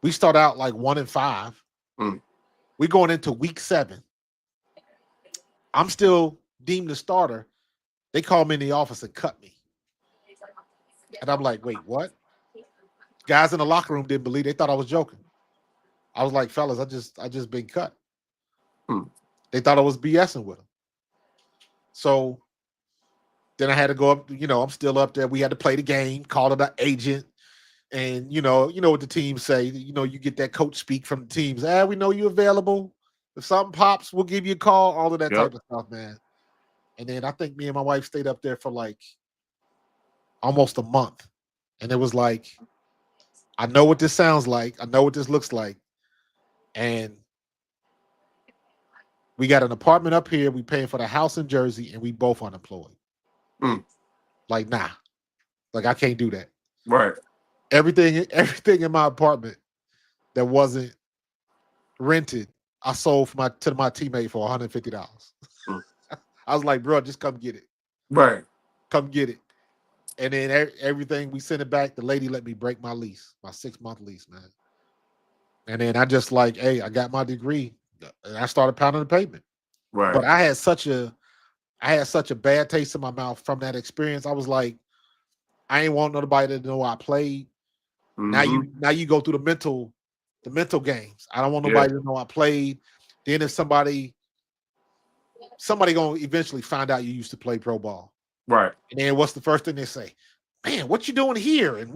We start out like 1-5. Mm. We're going into week 7. I'm still deemed the starter. They call me in the office and cut me. And I'm like, wait, what? Guys in the locker room didn't believe. They thought I was joking. I was like, fellas, I just been cut. Mm. They thought I was BSing with them. So then I had to go up, you know, I'm still up there. We had to play the game, call it an agent. And you know what the teams say. You know, you get that coach speak from the teams. We know you're available. If something pops, we'll give you a call. All of that Yep. type of stuff, man. And then I think me and my wife stayed up there for like almost a month. And it was like, I know what this sounds like. I know what this looks like. And we got an apartment up here. We paying for the house in Jersey, and we both unemployed. Mm. Like, nah. Like, I can't do that. Right. Everything in my apartment that wasn't rented, I sold to my teammate for $150. Mm. I was like, bro, just come get it. Right. Come get it. And then everything, we sent it back. The lady let me break my lease, my 6-month lease, man. And then I just like, hey, I got my degree. And I started pounding the pavement. Right. But I had such a bad taste in my mouth from that experience. I was like, I ain't want nobody to know I played. Mm-hmm. Now you go through the mental games. I don't want nobody to know I played. Then if somebody gonna eventually find out you used to play pro ball. Right. And then what's the first thing they say? Man, what you doing here? And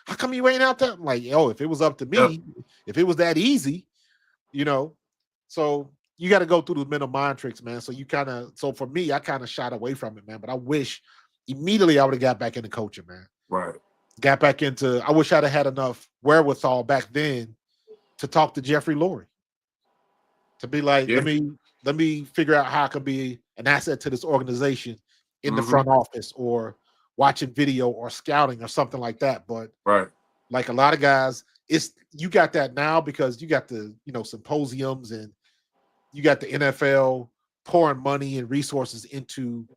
how come you ain't out there? I'm like, if it was up to me, if it was that easy, you know. So, you got to go through the mental mind tricks, man. So for me, I kind of shied away from it, man. But I wish immediately I would have got back into coaching, man. Right. Got back into. I wish I'd have had enough wherewithal back then to talk to Jeffrey Lurie, to be like, Yeah. let me figure out how I can be an asset to this organization in the Mhm. front office, or watching video or scouting or something like that. But Right. like a lot of guys, you got that now because you got the symposiums, and you got the NFL pouring money and resources into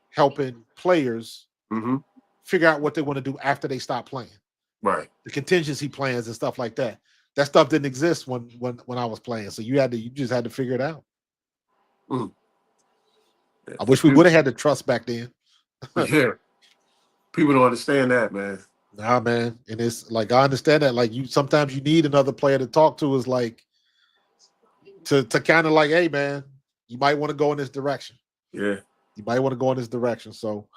helping players Mhm. figure out what they want to do after they stop playing. Right. The contingency plans and stuff like that. That stuff didn't exist when I was playing. So you just had to figure it out. Mm. I wish we would have had the trust back then. Yeah. People don't understand that, man. Nah, man. And it's like, I understand that. Like, sometimes you need another player to talk to, is like to kind of like, hey man, you might want to go in this direction. Yeah. You might want to go in this direction. So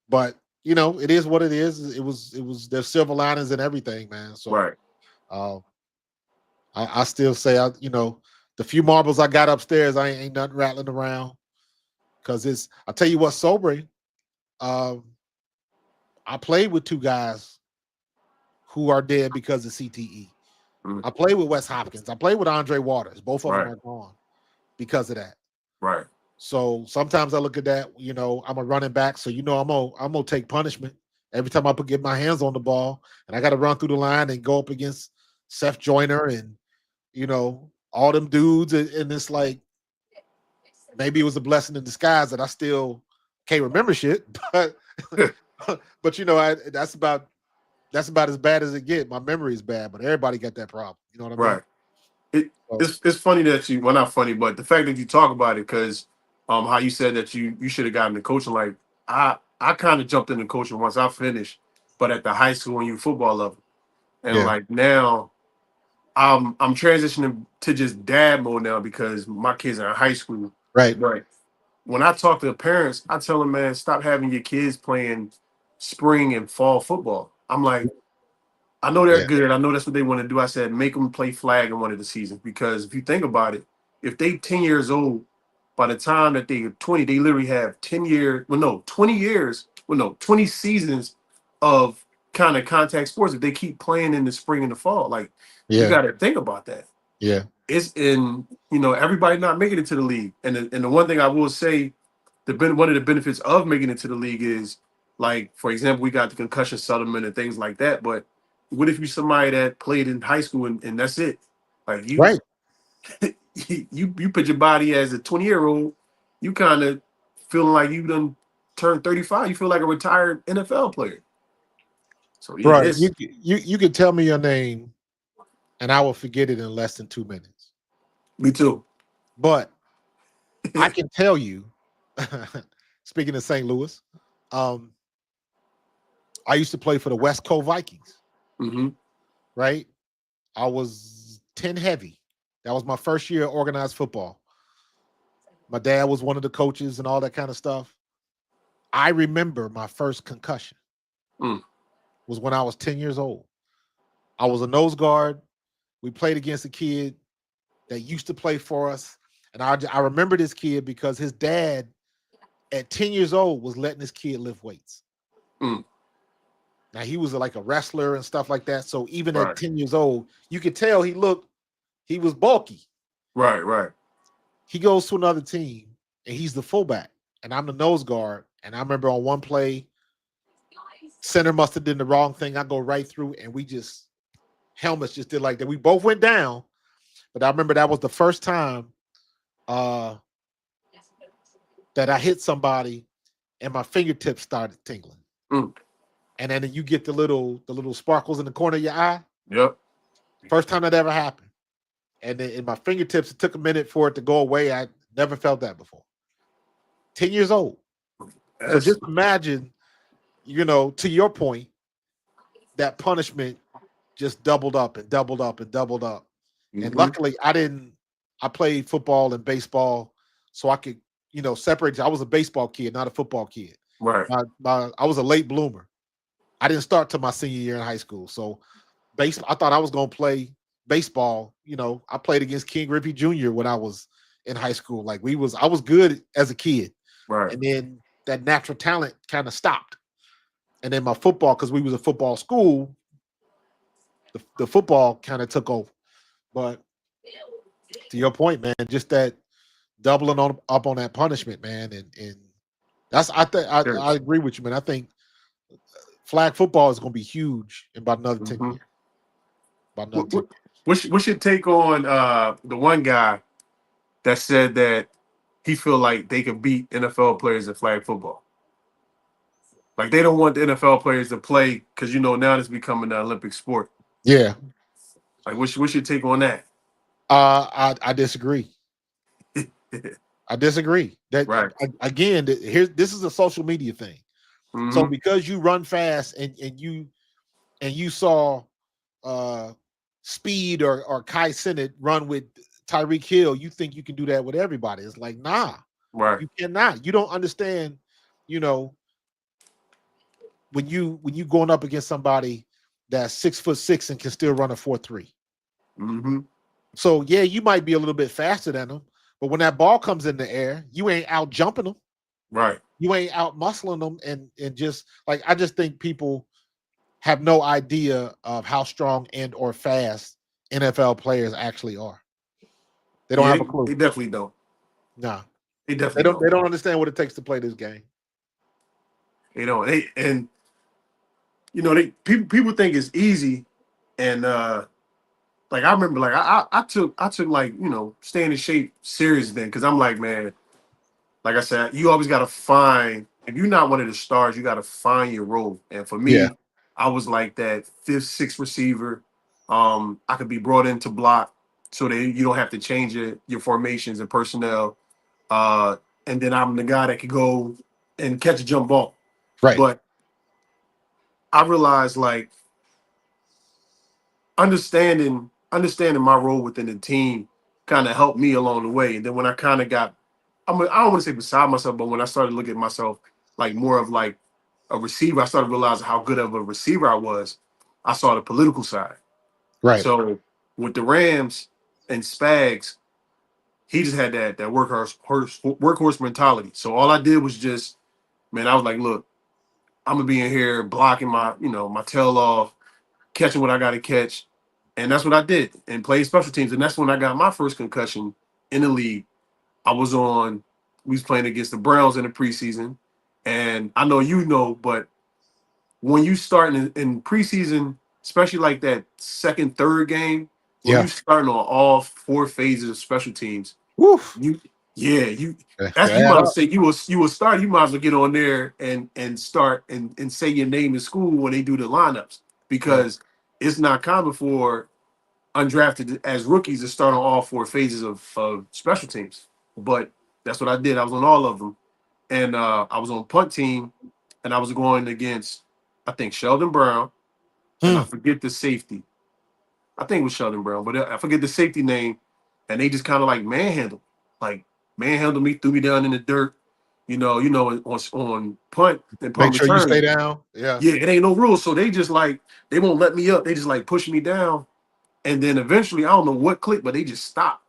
but it is what it is. It was there's silver linings and everything, man. So Right. um I still say, the few marbles I got upstairs, I ain't nothing rattling around, because I'll tell you what's sobering. I played with two guys who are dead because of CTE. Mm. I played with Wes Hopkins. I played with Andre Waters. Both of Right. them are gone because of that. Right. So sometimes I look at that, I'm a running back, so I'm gonna take punishment every time I get my hands on the ball, and I got to run through the line and go up against Seth Joyner and all them dudes, and it's like, maybe it was a blessing in disguise that I still can't remember shit, but that's about as bad as it get. My memory is bad, but everybody got that problem. You know what I mean? Right. So, It's funny that not funny, but the fact that you talk about it, because how you said that you should have gotten the coaching. Like, I kind of jumped into coaching once I finished, but at the high school and youth football level, and yeah, like now I'm transitioning to just dad mode now because my kids are in high school. right. But when I talk to the parents, I tell them, man, stop having your kids playing spring and fall football. I'm like, I know they're Yeah, good. I know that's what they want to do. I said, make them play flag in one of the seasons, because if you think about it, if they 10 years old, by the time that they are 20, they literally have 10 years, 20 years, 20 seasons of kind of contact sports if they keep playing in the spring and the fall. Like, you yeah, got to think about that. yeah, It's in, everybody not making it to the league. And the one thing I will say, one of the benefits of making it to the league is, like, for example, we got the concussion settlement and things like that. But what if you somebody that played in high school and that's it? Like, right. you put your body as a 20-year-old, you kind of feeling like you done turned 35. You feel like a retired NFL player. So yeah, Bro, it's you can tell me your name, and I will forget it in less than 2 minutes. me too. But I can tell you, speaking of St. Louis, I used to play for the West Coast Vikings, Hmm. right? I was 10 heavy. That was my first year of organized football. My dad was one of the coaches and all that kind of stuff. I remember my first concussion Mm. was when I was 10 years old. I was a nose guard. We played against a kid that used to play for us. And I remember this kid because his dad at 10 years old was letting his kid lift weights. Mm. Now, he was like a wrestler and stuff like that. So even at Right, 10 years old, you could tell he was bulky. right. He goes to another team and he's the fullback and I'm the nose guard. And I remember on one play, center must have done the wrong thing. I go right through and helmets just did like that. We both went down, but I remember that was the first time that I hit somebody and my fingertips started tingling. Mm. And then you get the little sparkles in the corner of your eye. Yep. First time that ever happened. And then in my fingertips, it took a minute for it to go away. I never felt that before. 10 years old. So just imagine, to your point, that punishment just doubled up and doubled up and doubled up. And Mhm. luckily I played football and baseball so I could, separate. I was a baseball kid, not a football kid. Right. I was a late bloomer. I didn't start till my senior year in high school. So I thought I was going to play baseball. I played against King Griffey Jr. when I was in high school. Like I was good as a kid, Right. and then that natural talent kind of stopped. And then my football, because we was a football school, the football kind of took over. But to your point, man, just that doubling up on that punishment, man, and that's I think Sure. I agree with you, man. I think flag football is going to be huge in about another 10 years. About another What, 10 what, what's your take on the one guy that said that he feel like they could beat NFL players in flag football? Like they don't want the NFL players to play because now it's becoming an Olympic sport. Yeah, Like what's your take on that? I disagree. I disagree. That Right. again, this is a social media thing. So Hmm. because you run fast and you saw Speed or Kai Cenat run with Tyreek Hill, you think you can do that with everybody? It's like, nah, Right. you cannot. You don't understand. You know, when you going up against somebody that's 6'6" and can still run a 4.3. Hmm. So yeah, you might be a little bit faster than them, but when that ball comes in the air, you ain't out jumping them. Right. You ain't out muscling them, and just like I just think people have no idea of how strong and or fast NFL players actually are. They don't Yeah, have a they clue. definitely don't. Nah, They they definitely don't. don't. They don't understand what it takes to play this game. They don't. And they people think it's easy, and like I remember, like I took like staying in shape serious then because I'm like, man, like I said, you always got to find, if you're not one of the stars, you got to find your role. And for Yeah, me, I was like that fifth, sixth receiver. I could be brought in to block so that you don't have to change your formations and personnel. Uh, and then I'm the guy that could go and catch a jump ball. right. But I realized like understanding my role within the team kind of helped me along the way. And then when I kind of got, I don't want to say beside myself, but when I started looking at myself like more of like a receiver, I started realizing how good of a receiver I was. I saw the political side. Right. So with the Rams and Spags, he just had that workhorse mentality. So all I did was just, man, I was like, look, I'm gonna be in here blocking my tail off, catching what I got to catch, and that's what I did and played special teams. And that's when I got my first concussion in the league. I was on. We was playing against the Browns in the preseason, and I know but when you start in preseason, especially like that second, third game, when you Yeah. starting on all four phases of special teams, Woof. you yeah you that's you Bad might as well up. say you will start. You might as well get on there and start and say your name in school when they do the lineups Right. because it's not common for undrafted as rookies to start on all four phases of special teams. But that's what I did. I was on all of them. And I was on punt team and I was going against, I think, Sheldon Brown, and I Hmm. forget the safety. I think it was Sheldon Brown, but I forget the safety name. And they just kind of like manhandled me, threw me down in the dirt. On punt and punt Make sure you stay return. down. Yeah. Yeah, it ain't no rules. So they just like they won't let me up. They just like push me down. And then eventually, I don't know what clicked, but they just stopped.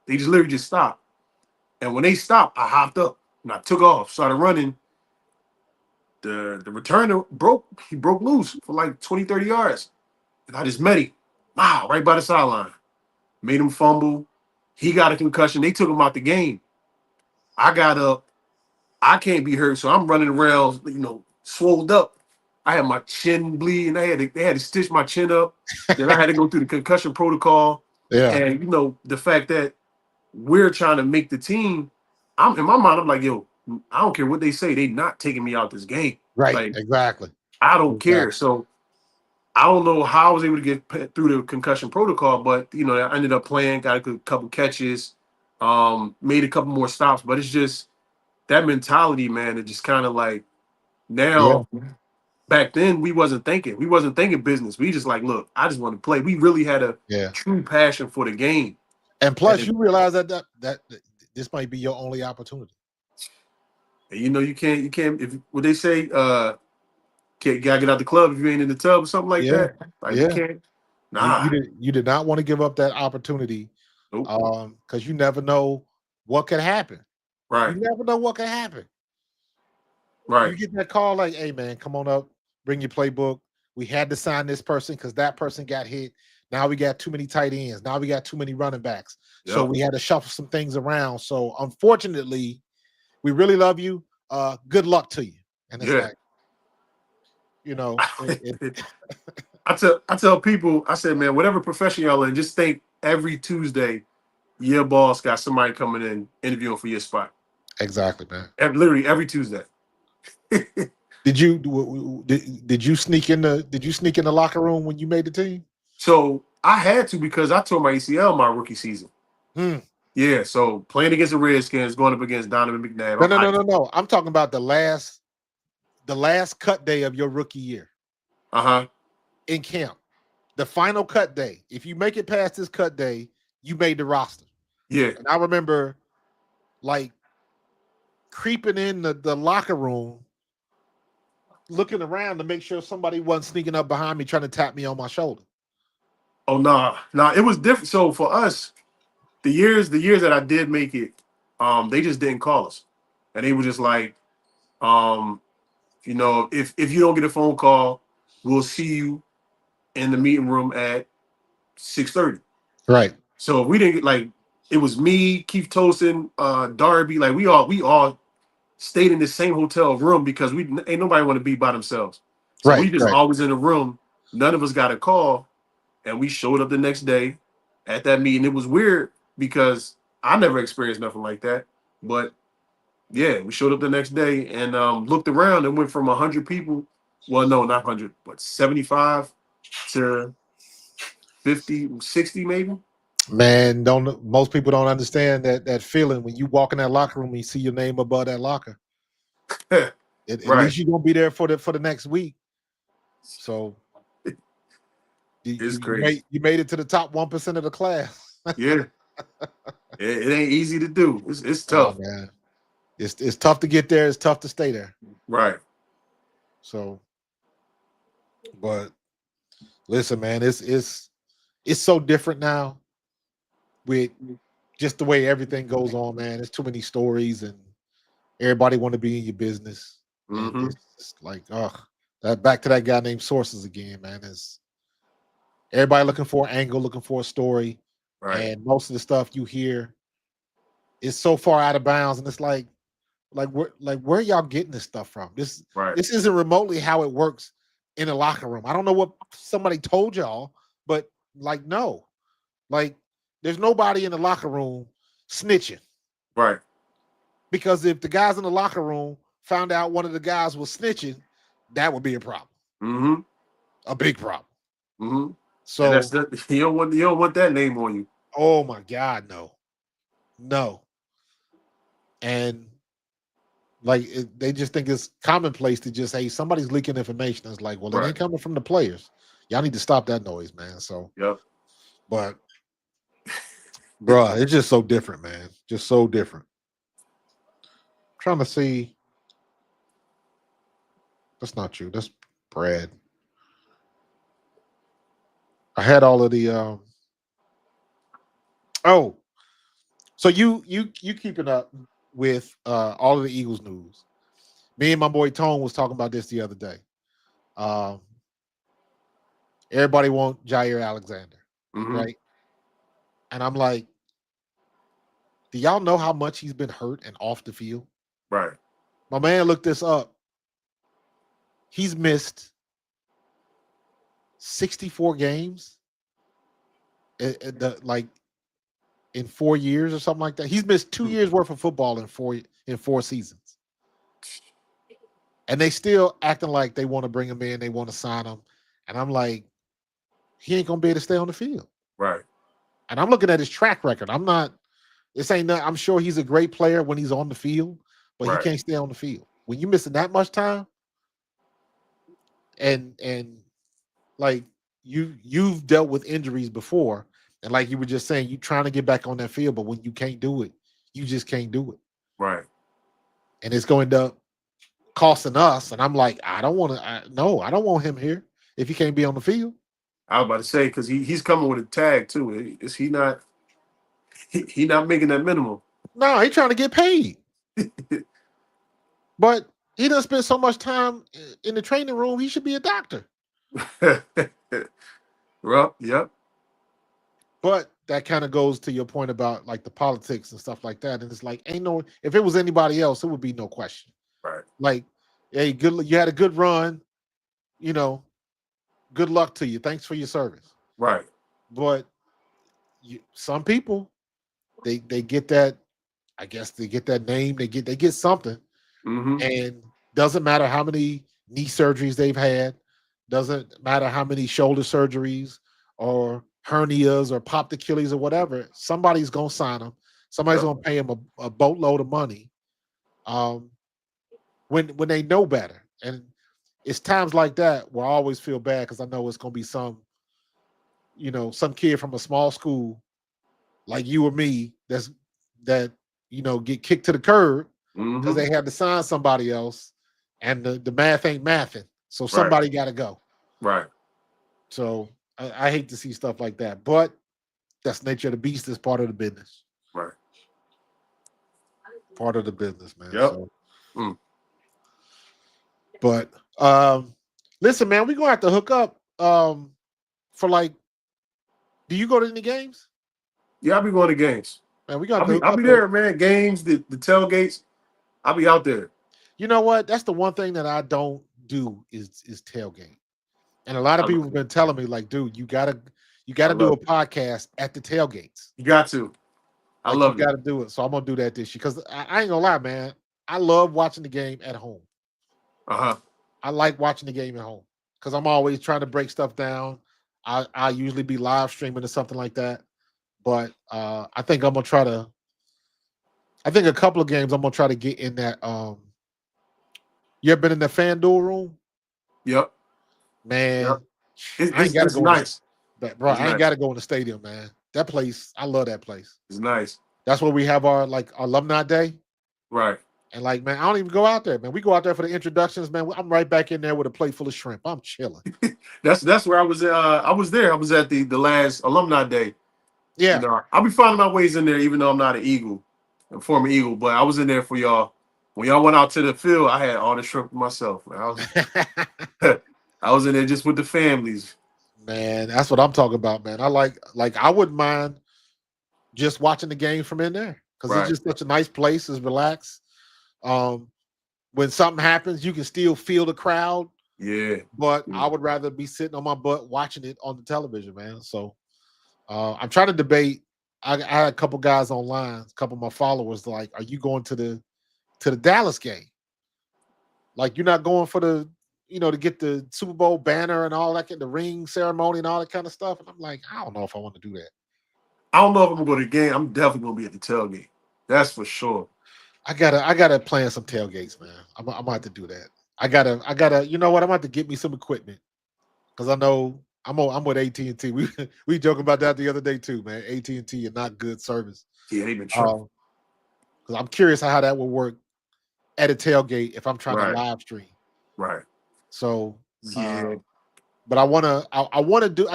They just literally just stopped. And when they stopped, I hopped up and I took off, started running. The returner broke. He broke loose for like 20, 30 yards. And I just met him. Wow, right by the sideline. Made him fumble. He got a concussion. They took him out the game. I got up. I can't be hurt, so I'm running around, swolled up. I had my chin bleeding. They had to stitch my chin up. Then I had to go through the concussion protocol. Yeah. And the fact that we're trying to make the team. I'm in my mind. I'm like, yo, I don't care what they say. They not taking me out this game. Right. Like Exactly. I don't care. Exactly. So I don't know how I was able to get through the concussion protocol, but I ended up playing, got a couple catches, made a couple more stops. But it's just that mentality, man. It just kind of like Yeah. now. Back then, we wasn't thinking. We wasn't thinking business. We just like, look, I just want to play. We really had a Yeah. true passion for the game. And plus, And you realize that this might be your only opportunity. you can't if what they say, can't gotta get out the club if you ain't in the tub or something like Yeah. that. Like you Yeah. can't. Nah. You did not want to give up that opportunity Nope. because you never know what could happen. Right. You never know what could happen. You Right. get that call like, hey man, come on up, bring your playbook. We had to sign this person because that person got hit. Now we got too many tight ends. Now we got too many running backs. So Yep. we had to shuffle some things around. So unfortunately, we really love you. Good luck to you. And it's Yeah. like, you know, I tell people, I said, man, whatever profession y'all in, just think every Tuesday, your boss got somebody coming in interviewing for your spot. exactly, man. Literally every Tuesday. Did you sneak in the locker room when you made the team? So I had to because I tore my ACL my rookie season. Hmm. Yeah, so playing against the Redskins, going up against Donovan McNabb. No. I'm talking about the last cut day of your rookie year Uh-huh. in camp. The final cut day. If you make it past this cut day, you made the roster. Yeah. And I remember like creeping in the locker room, looking around to make sure somebody wasn't sneaking up behind me trying to tap me on my shoulder. Oh nah. Nah, it was different. So for us, the years that I did make it, they just didn't call us. And they were just like, if you don't get a phone call, we'll see you in the meeting room at 6:30. Right. So if we didn't get like it was me, Keith Tosin, Darby, like we all stayed in the same hotel room because we ain't nobody want to be by themselves. So we just Right. always in a room. None of us got a call, and we showed up the next day at that meeting. It was weird because I never experienced nothing like that. But yeah, we showed up the next day and looked around and went from 100 people. Well, no, not 100, but 75 to 50, 60 maybe. Man, don't most people don't understand that feeling when you walk in that locker room and you see your name above that locker. At Right. least you're gonna be there for the next week. So It's crazy. you made it to the top 1% of the class. Yeah. It ain't easy to do. It's Oh tough. man. It's tough to get there, it's tough to stay there. Right. So but listen, man, it's so different now with just the way everything goes on, man. There's too many stories and everybody want to be in your business. And Mm-hmm. it's like, that back to that guy named Sources again, man. Is everybody looking for an angle, looking for a story, Right. and most of the stuff you hear is so far out of bounds, and it's where y'all getting this stuff from? This Right. this isn't remotely how it works in a locker room. I don't know what somebody told y'all, but like no, like there's nobody in the locker room snitching. Right. Because if the guys in the locker room found out one of the guys was snitching, that would be a problem, Mm-hmm. a big problem. Mm-hmm. And So, you don't want that name on you. oh my God, no. And they just think it's commonplace to just, hey, somebody's leaking information. It's like, well, it Right. ain't coming from the players. Y'all need to stop that noise, man. So, Yep. but, bruh, it's just so different, man. Just so different. Trying to see. That's not you. That's Brad. I had all of the oh, so you keeping up with all of the Eagles news. Me and my boy Tone was talking about this the other day. Um Everybody want Jair Alexander, Mm-hmm. right? And I'm like, do y'all know how much he's been hurt and off the field? Right. My man looked this up. He's missed 64 games in 4 years or something like that. He's missed 2 years worth of football in four seasons. And they still acting like they want to bring him in, they want to sign him. And I'm like, he ain't gonna be able to stay on the field. Right. And I'm looking at his track record. I'm sure he's a great player when he's on the field, but he Right. can't stay on the field. When you missing that much time, and like you've dealt with injuries before, and like you were just saying, you trying to get back on that field, but when you can't do it, you just can't do it. Right. And it's going to costing us. And I'm like, I don't want him here if he can't be on the field. I was about to say because he's coming with a tag too. Is he not? He not making that minimum. No, he trying to get paid. But he doesn't spend so much time in the training room. He should be a doctor. Well, yep. But that kind of goes to your point about like the politics and stuff like that. And it's like, ain't no, if it was anybody else, it would be no question. Right. Like, hey, good, you had a good run, you know, good luck to you. Thanks for your service. Right. But some people, they get that, I guess they get that name, they get something. Mm-hmm. And doesn't matter how many knee surgeries they've had, doesn't matter how many shoulder surgeries or hernias or popped Achilles or whatever, somebody's gonna sign them. Somebody's Yep. gonna pay them a boatload of money. When they know better. And it's times like that where I always feel bad because I know it's gonna be some kid from a small school like you or me that get kicked to the curb because Mm-hmm. they had to sign somebody else, and the math ain't mathing, so Right. somebody got to go. Right. So I hate to see stuff like that, but that's the nature of the beast. Is part of the business. Right. Part of the business, man. Yep. So, Mm. but listen, man, we're gonna have to hook up for like. Do you go to any games? Yeah, I'll be going to games. Man, we got to hook I'll up. be there, man. Games, the tailgates. I'll be out there. You know what? That's the one thing that I don't do is tailgate. And a lot of people have been telling me, like, dude, you gotta do a podcast at the tailgates. You got to. I Like, love you gotta do it. So I'm gonna do that this year. Because I ain't gonna lie, man. I love watching the game at home. Uh-huh. I like watching the game at home because I'm always trying to break stuff down. I usually be live streaming or something like that. But I think I'm gonna try to. I think a couple of games I'm gonna try to get in that. You ever been in the FanDuel room? Yep. Man, Yep. I ain't gotta It's go. nice. Bro, It's I ain't nice. got to go in the stadium, man. That place, I love that place. It's nice. That's where we have our alumni day. Right. And like, man, I don't even go out there, man. We go out there for the introductions, man. I'm right back in there with a plate full of shrimp. I'm chilling. That's where I was. I was there. I was at the last alumni day. Yeah. You know, I'll be finding my ways in there, even though I'm not an Eagle, a former Eagle. But I was in there for y'all. When y'all went out to the field, I had all the shrimp for myself. Man. I was in there just with the families. Man, that's what I'm talking about, man. I like I wouldn't mind just watching the game from in there because it's just such a nice place. It's relaxed. When something happens, you can still feel the crowd. Yeah. But I would rather be sitting on my butt watching it on the television, man. So I'm trying to debate. I had a couple guys online, a couple of my followers, like, are you going to the Dallas game? Like, you're not going for the, to get the Super Bowl banner and all that, the ring ceremony and all that kind of stuff. And I'm like, I don't know if I want to do that. I don't know if I'm gonna go to the game. I'm definitely gonna be at the tailgate. That's for sure. I gotta plan some tailgates, man. I'm gonna have to do that. I gotta. You know what? I'm gonna have to get me some equipment because I know I'm with AT&T. We joke about that the other day too, man. AT&T are not good service. Yeah, they've been trying. Because I'm curious how that will work at a tailgate if I'm trying to live stream. Right. So yeah, but I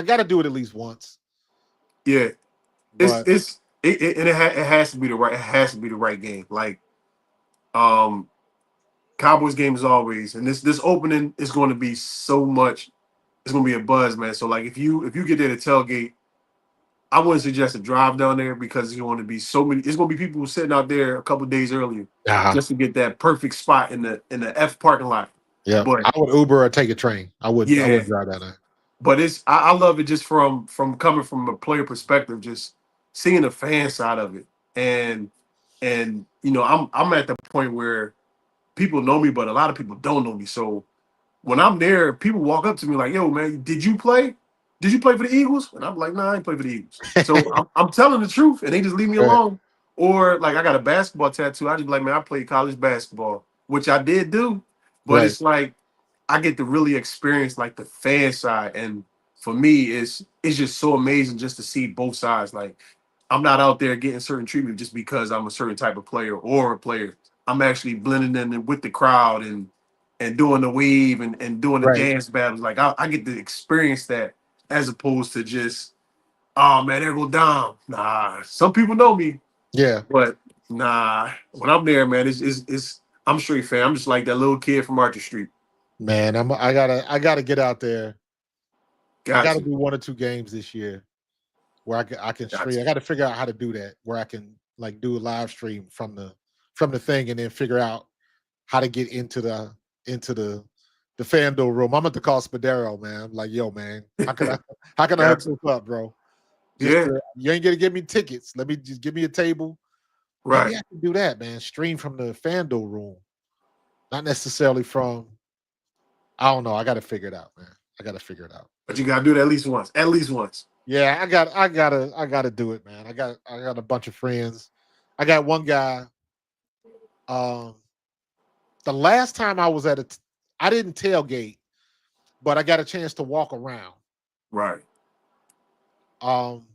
gotta do it at least once. Yeah, But it has to be the right game. Like, Cowboys game is always, and this opening is going to be so much. It's going to be a buzz, man. So like, if you get there to tailgate, I wouldn't suggest a drive down there because it's going to be so many. It's going to be people sitting out there a couple of days earlier just to get that perfect spot in the F parking lot. Yeah, but I would Uber or take a train. I wouldn't drive down there. But I love it just from coming from a player perspective, just seeing the fan side of it, and I'm at the point where people know me, but a lot of people don't know me. So when I'm there, people walk up to me like, "Yo, man, did you play? Did you play for the Eagles?" And I'm like, "Nah, I ain't play for the Eagles." So I'm telling the truth, and they just leave me alone. Or like, I got a basketball tattoo. I just be like, "Man, I played college basketball," which I did do, but it's like I get to really experience like the fan side, and for me, it's just so amazing just to see both sides. Like, I'm not out there getting certain treatment just because I'm a certain type of player or a player. I'm actually blending in with the crowd and doing the weave and doing the dance battles. Like, I get to experience that as opposed to just, oh man, there go Dom. Nah, some people know me, Yeah, but nah, when I'm there, man, it's I'm straight fan. I'm just like that little kid from Archer Street. man. I gotta get out there. I Got gotta to, do 1 or 2 games this year where I can got stream. to. I gotta figure out how to do that where I can like do a live stream from the thing and then figure out how to get into the FanDuel room. I'm at the call Spadero, man. I'm like, yo, man, how can I hook Got to. this up, bro? Yeah, You ain't gonna give me tickets. Let me just give me a table. Maybe right. I can do that, man. Stream from the FanDuel room, not necessarily from. I don't know. I got to figure it out, man. I got to figure it out. But you gotta do it at least once. At least once. Yeah, I gotta do it, man. I got a bunch of friends. I got one guy. Um, the last time I was I didn't tailgate, but I got a chance to walk around. Right. Um,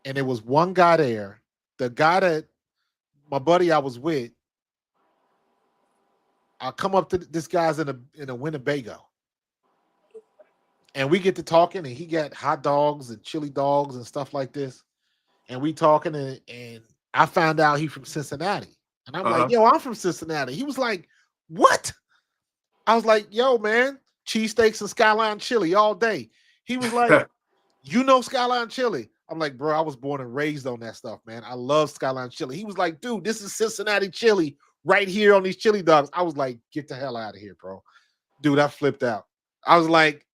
and there was one guy there. The guy that my buddy I was with, I come up to this guy's in a Winnebago, and we get to talking, and he got hot dogs and chili dogs and stuff like this, and we talking, and I found out he's from Cincinnati, and I'm like, Uh yo, I'm from Cincinnati. He was like, what? I was like, yo, man, cheesesteaks and Skyline chili all day. He was like, huh. you know Skyline chili. I'm like, bro, I was born and raised on that stuff, man. I love Skyline chili. He was like, dude, this is Cincinnati chili right here on these chili dogs. I was like, get the hell out of here, bro. Dude, I flipped out. I was like,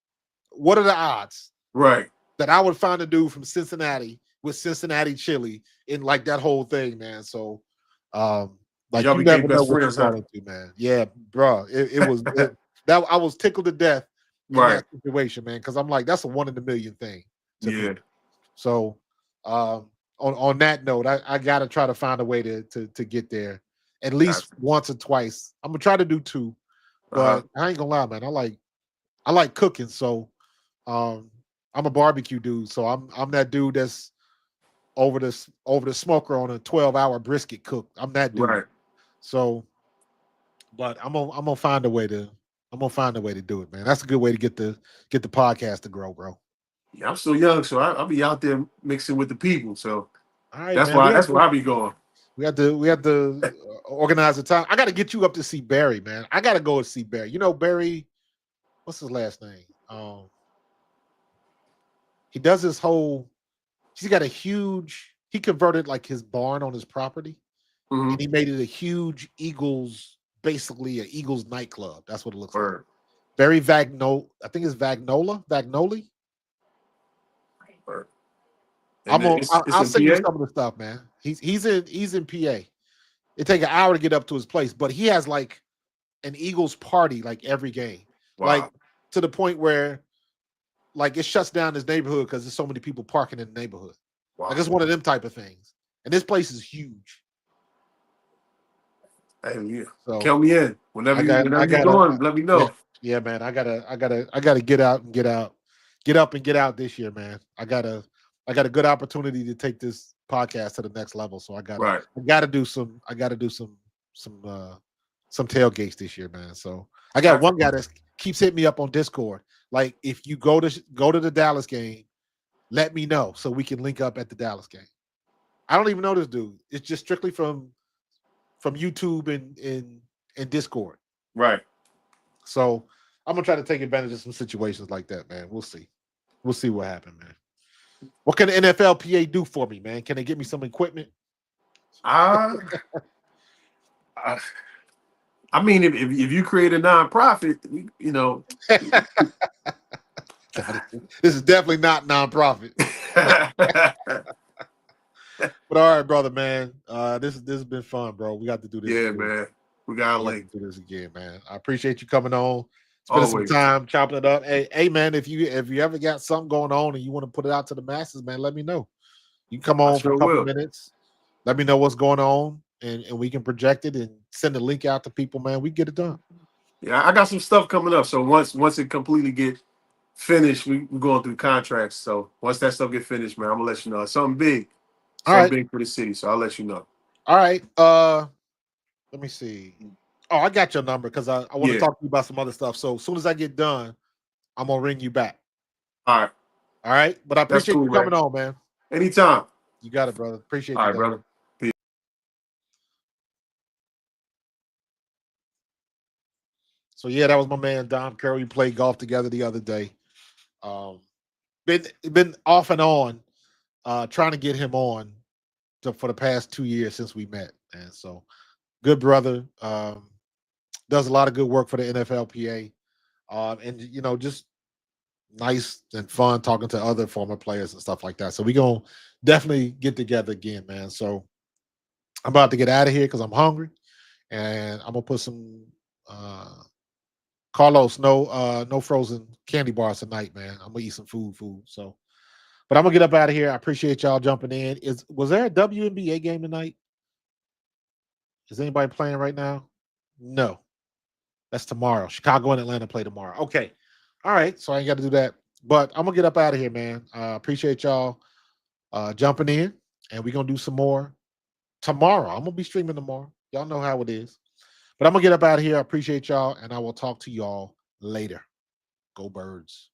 what are the odds Right. that I would find a dude from Cincinnati with Cincinnati chili in like that whole thing, man? So, like Y'all you never became know best what you're friends, huh? going to, man. Yeah, bro. It was that I was tickled to death in Right. that situation, man, because I'm like, that's a 1 in a million thing to Yeah. me. So, on that note, I got to try to find a way to get there at least Gotcha. once or twice. I'm gonna try to do 2, Uh-huh. but I ain't gonna lie, man. I like cooking, so I'm a barbecue dude. So I'm that dude that's over the smoker on a 12-hour brisket cook. I'm that dude. Right. So, but I'm gonna find a way to do it, man. That's a good way to get the podcast to grow, bro. Yeah, I'm still young, so I'll be out there mixing with the people. So All right, that's man. We why have that's to where I be going. organize the time. I got to get you up to see Barry, man. I got to go and see Barry. You know Barry. What's his last name? He does this whole. He's got a huge. He converted like his barn on his property, Hmm. and he made it a huge Eagles, basically an Eagles nightclub. That's what it looks like. Or, Barry Vagno. I think it's Vagnoli. or and I'm then on. it's I'll in send you PA. some of the stuff, man. He's in PA. It take an hour to get up to his place, but he has like an Eagles party like every game, like Wow. to the point where like it shuts down his neighborhood because there's so many people parking in the neighborhood. Like Wow. it's one of them type of things. And this place is huge. Hey, yeah. So Count me in. I got I Whenever you gotta going, let me yeah, know. yeah, man. I gotta get out and get out. Get up and get out this year, man. I got a good opportunity to take this podcast to the next level. So Right. I gotta do some tailgates this year, man. So I got Gotcha. one guy that keeps hitting me up on Discord. Like if you go to the Dallas game, let me know so we can link up at the Dallas game. I don't even know this dude. It's just strictly from YouTube and Discord. Right. So I'm gonna try to take advantage of some situations like that, man. We'll see. We'll see what happens, man. What can the NFLPA do for me, man? Can they get me some equipment? Uh, I, I mean, if you create a nonprofit, you know. This is definitely not nonprofit. But all right, brother, man. This has been fun, bro. We got to do this. Yeah, again. man. We got a We got link. to do this again, man. I appreciate you coming on, spending some Always. time chopping it up. Hey, man, if you ever got something going on and you want to put it out to the masses, man, let me know. You can come I on for sure a couple will. minutes. Let me know what's going on, and we can project it and send the link out to people, man. We get it done. Yeah, I got some stuff coming up. So once it completely get finished, we're going through contracts. So once that stuff get finished, man, I'm gonna let you know. It's something big. All Something right. big for the city. So I'll let you know. All right. Let me see. Oh, I got your number because I want to Yeah. talk to you about some other stuff. So as soon as I get done, I'm gonna ring you back. All right. All right, but I That's appreciate cool, you coming man. on, man. Anytime. You got it, brother. Appreciate All you, right, though. brother. So yeah, that was my man Dom Curry. We played golf together the other day. Um, been off and on, trying to get him on for the past 2 years since we met, and so good brother. Does a lot of good work for the NFLPA, and just nice and fun talking to other former players and stuff like that. So we gonna definitely get together again, man. So I'm about to get out of here because I'm hungry, and I'm gonna put some Carlos, no frozen candy bars tonight, man. I'm gonna eat some food. So, but I'm gonna get up out of here. I appreciate y'all jumping in. Was there a WNBA game tonight? Is anybody playing right now? No, that's tomorrow. Chicago and Atlanta play tomorrow. Okay, all right. So I ain't got to do that. But I'm gonna get up out of here, man. Appreciate y'all jumping in, and we're gonna do some more tomorrow. I'm gonna be streaming tomorrow. Y'all know how it is. But I'm gonna get up out of here. I appreciate y'all, and I will talk to y'all later. Go Birds.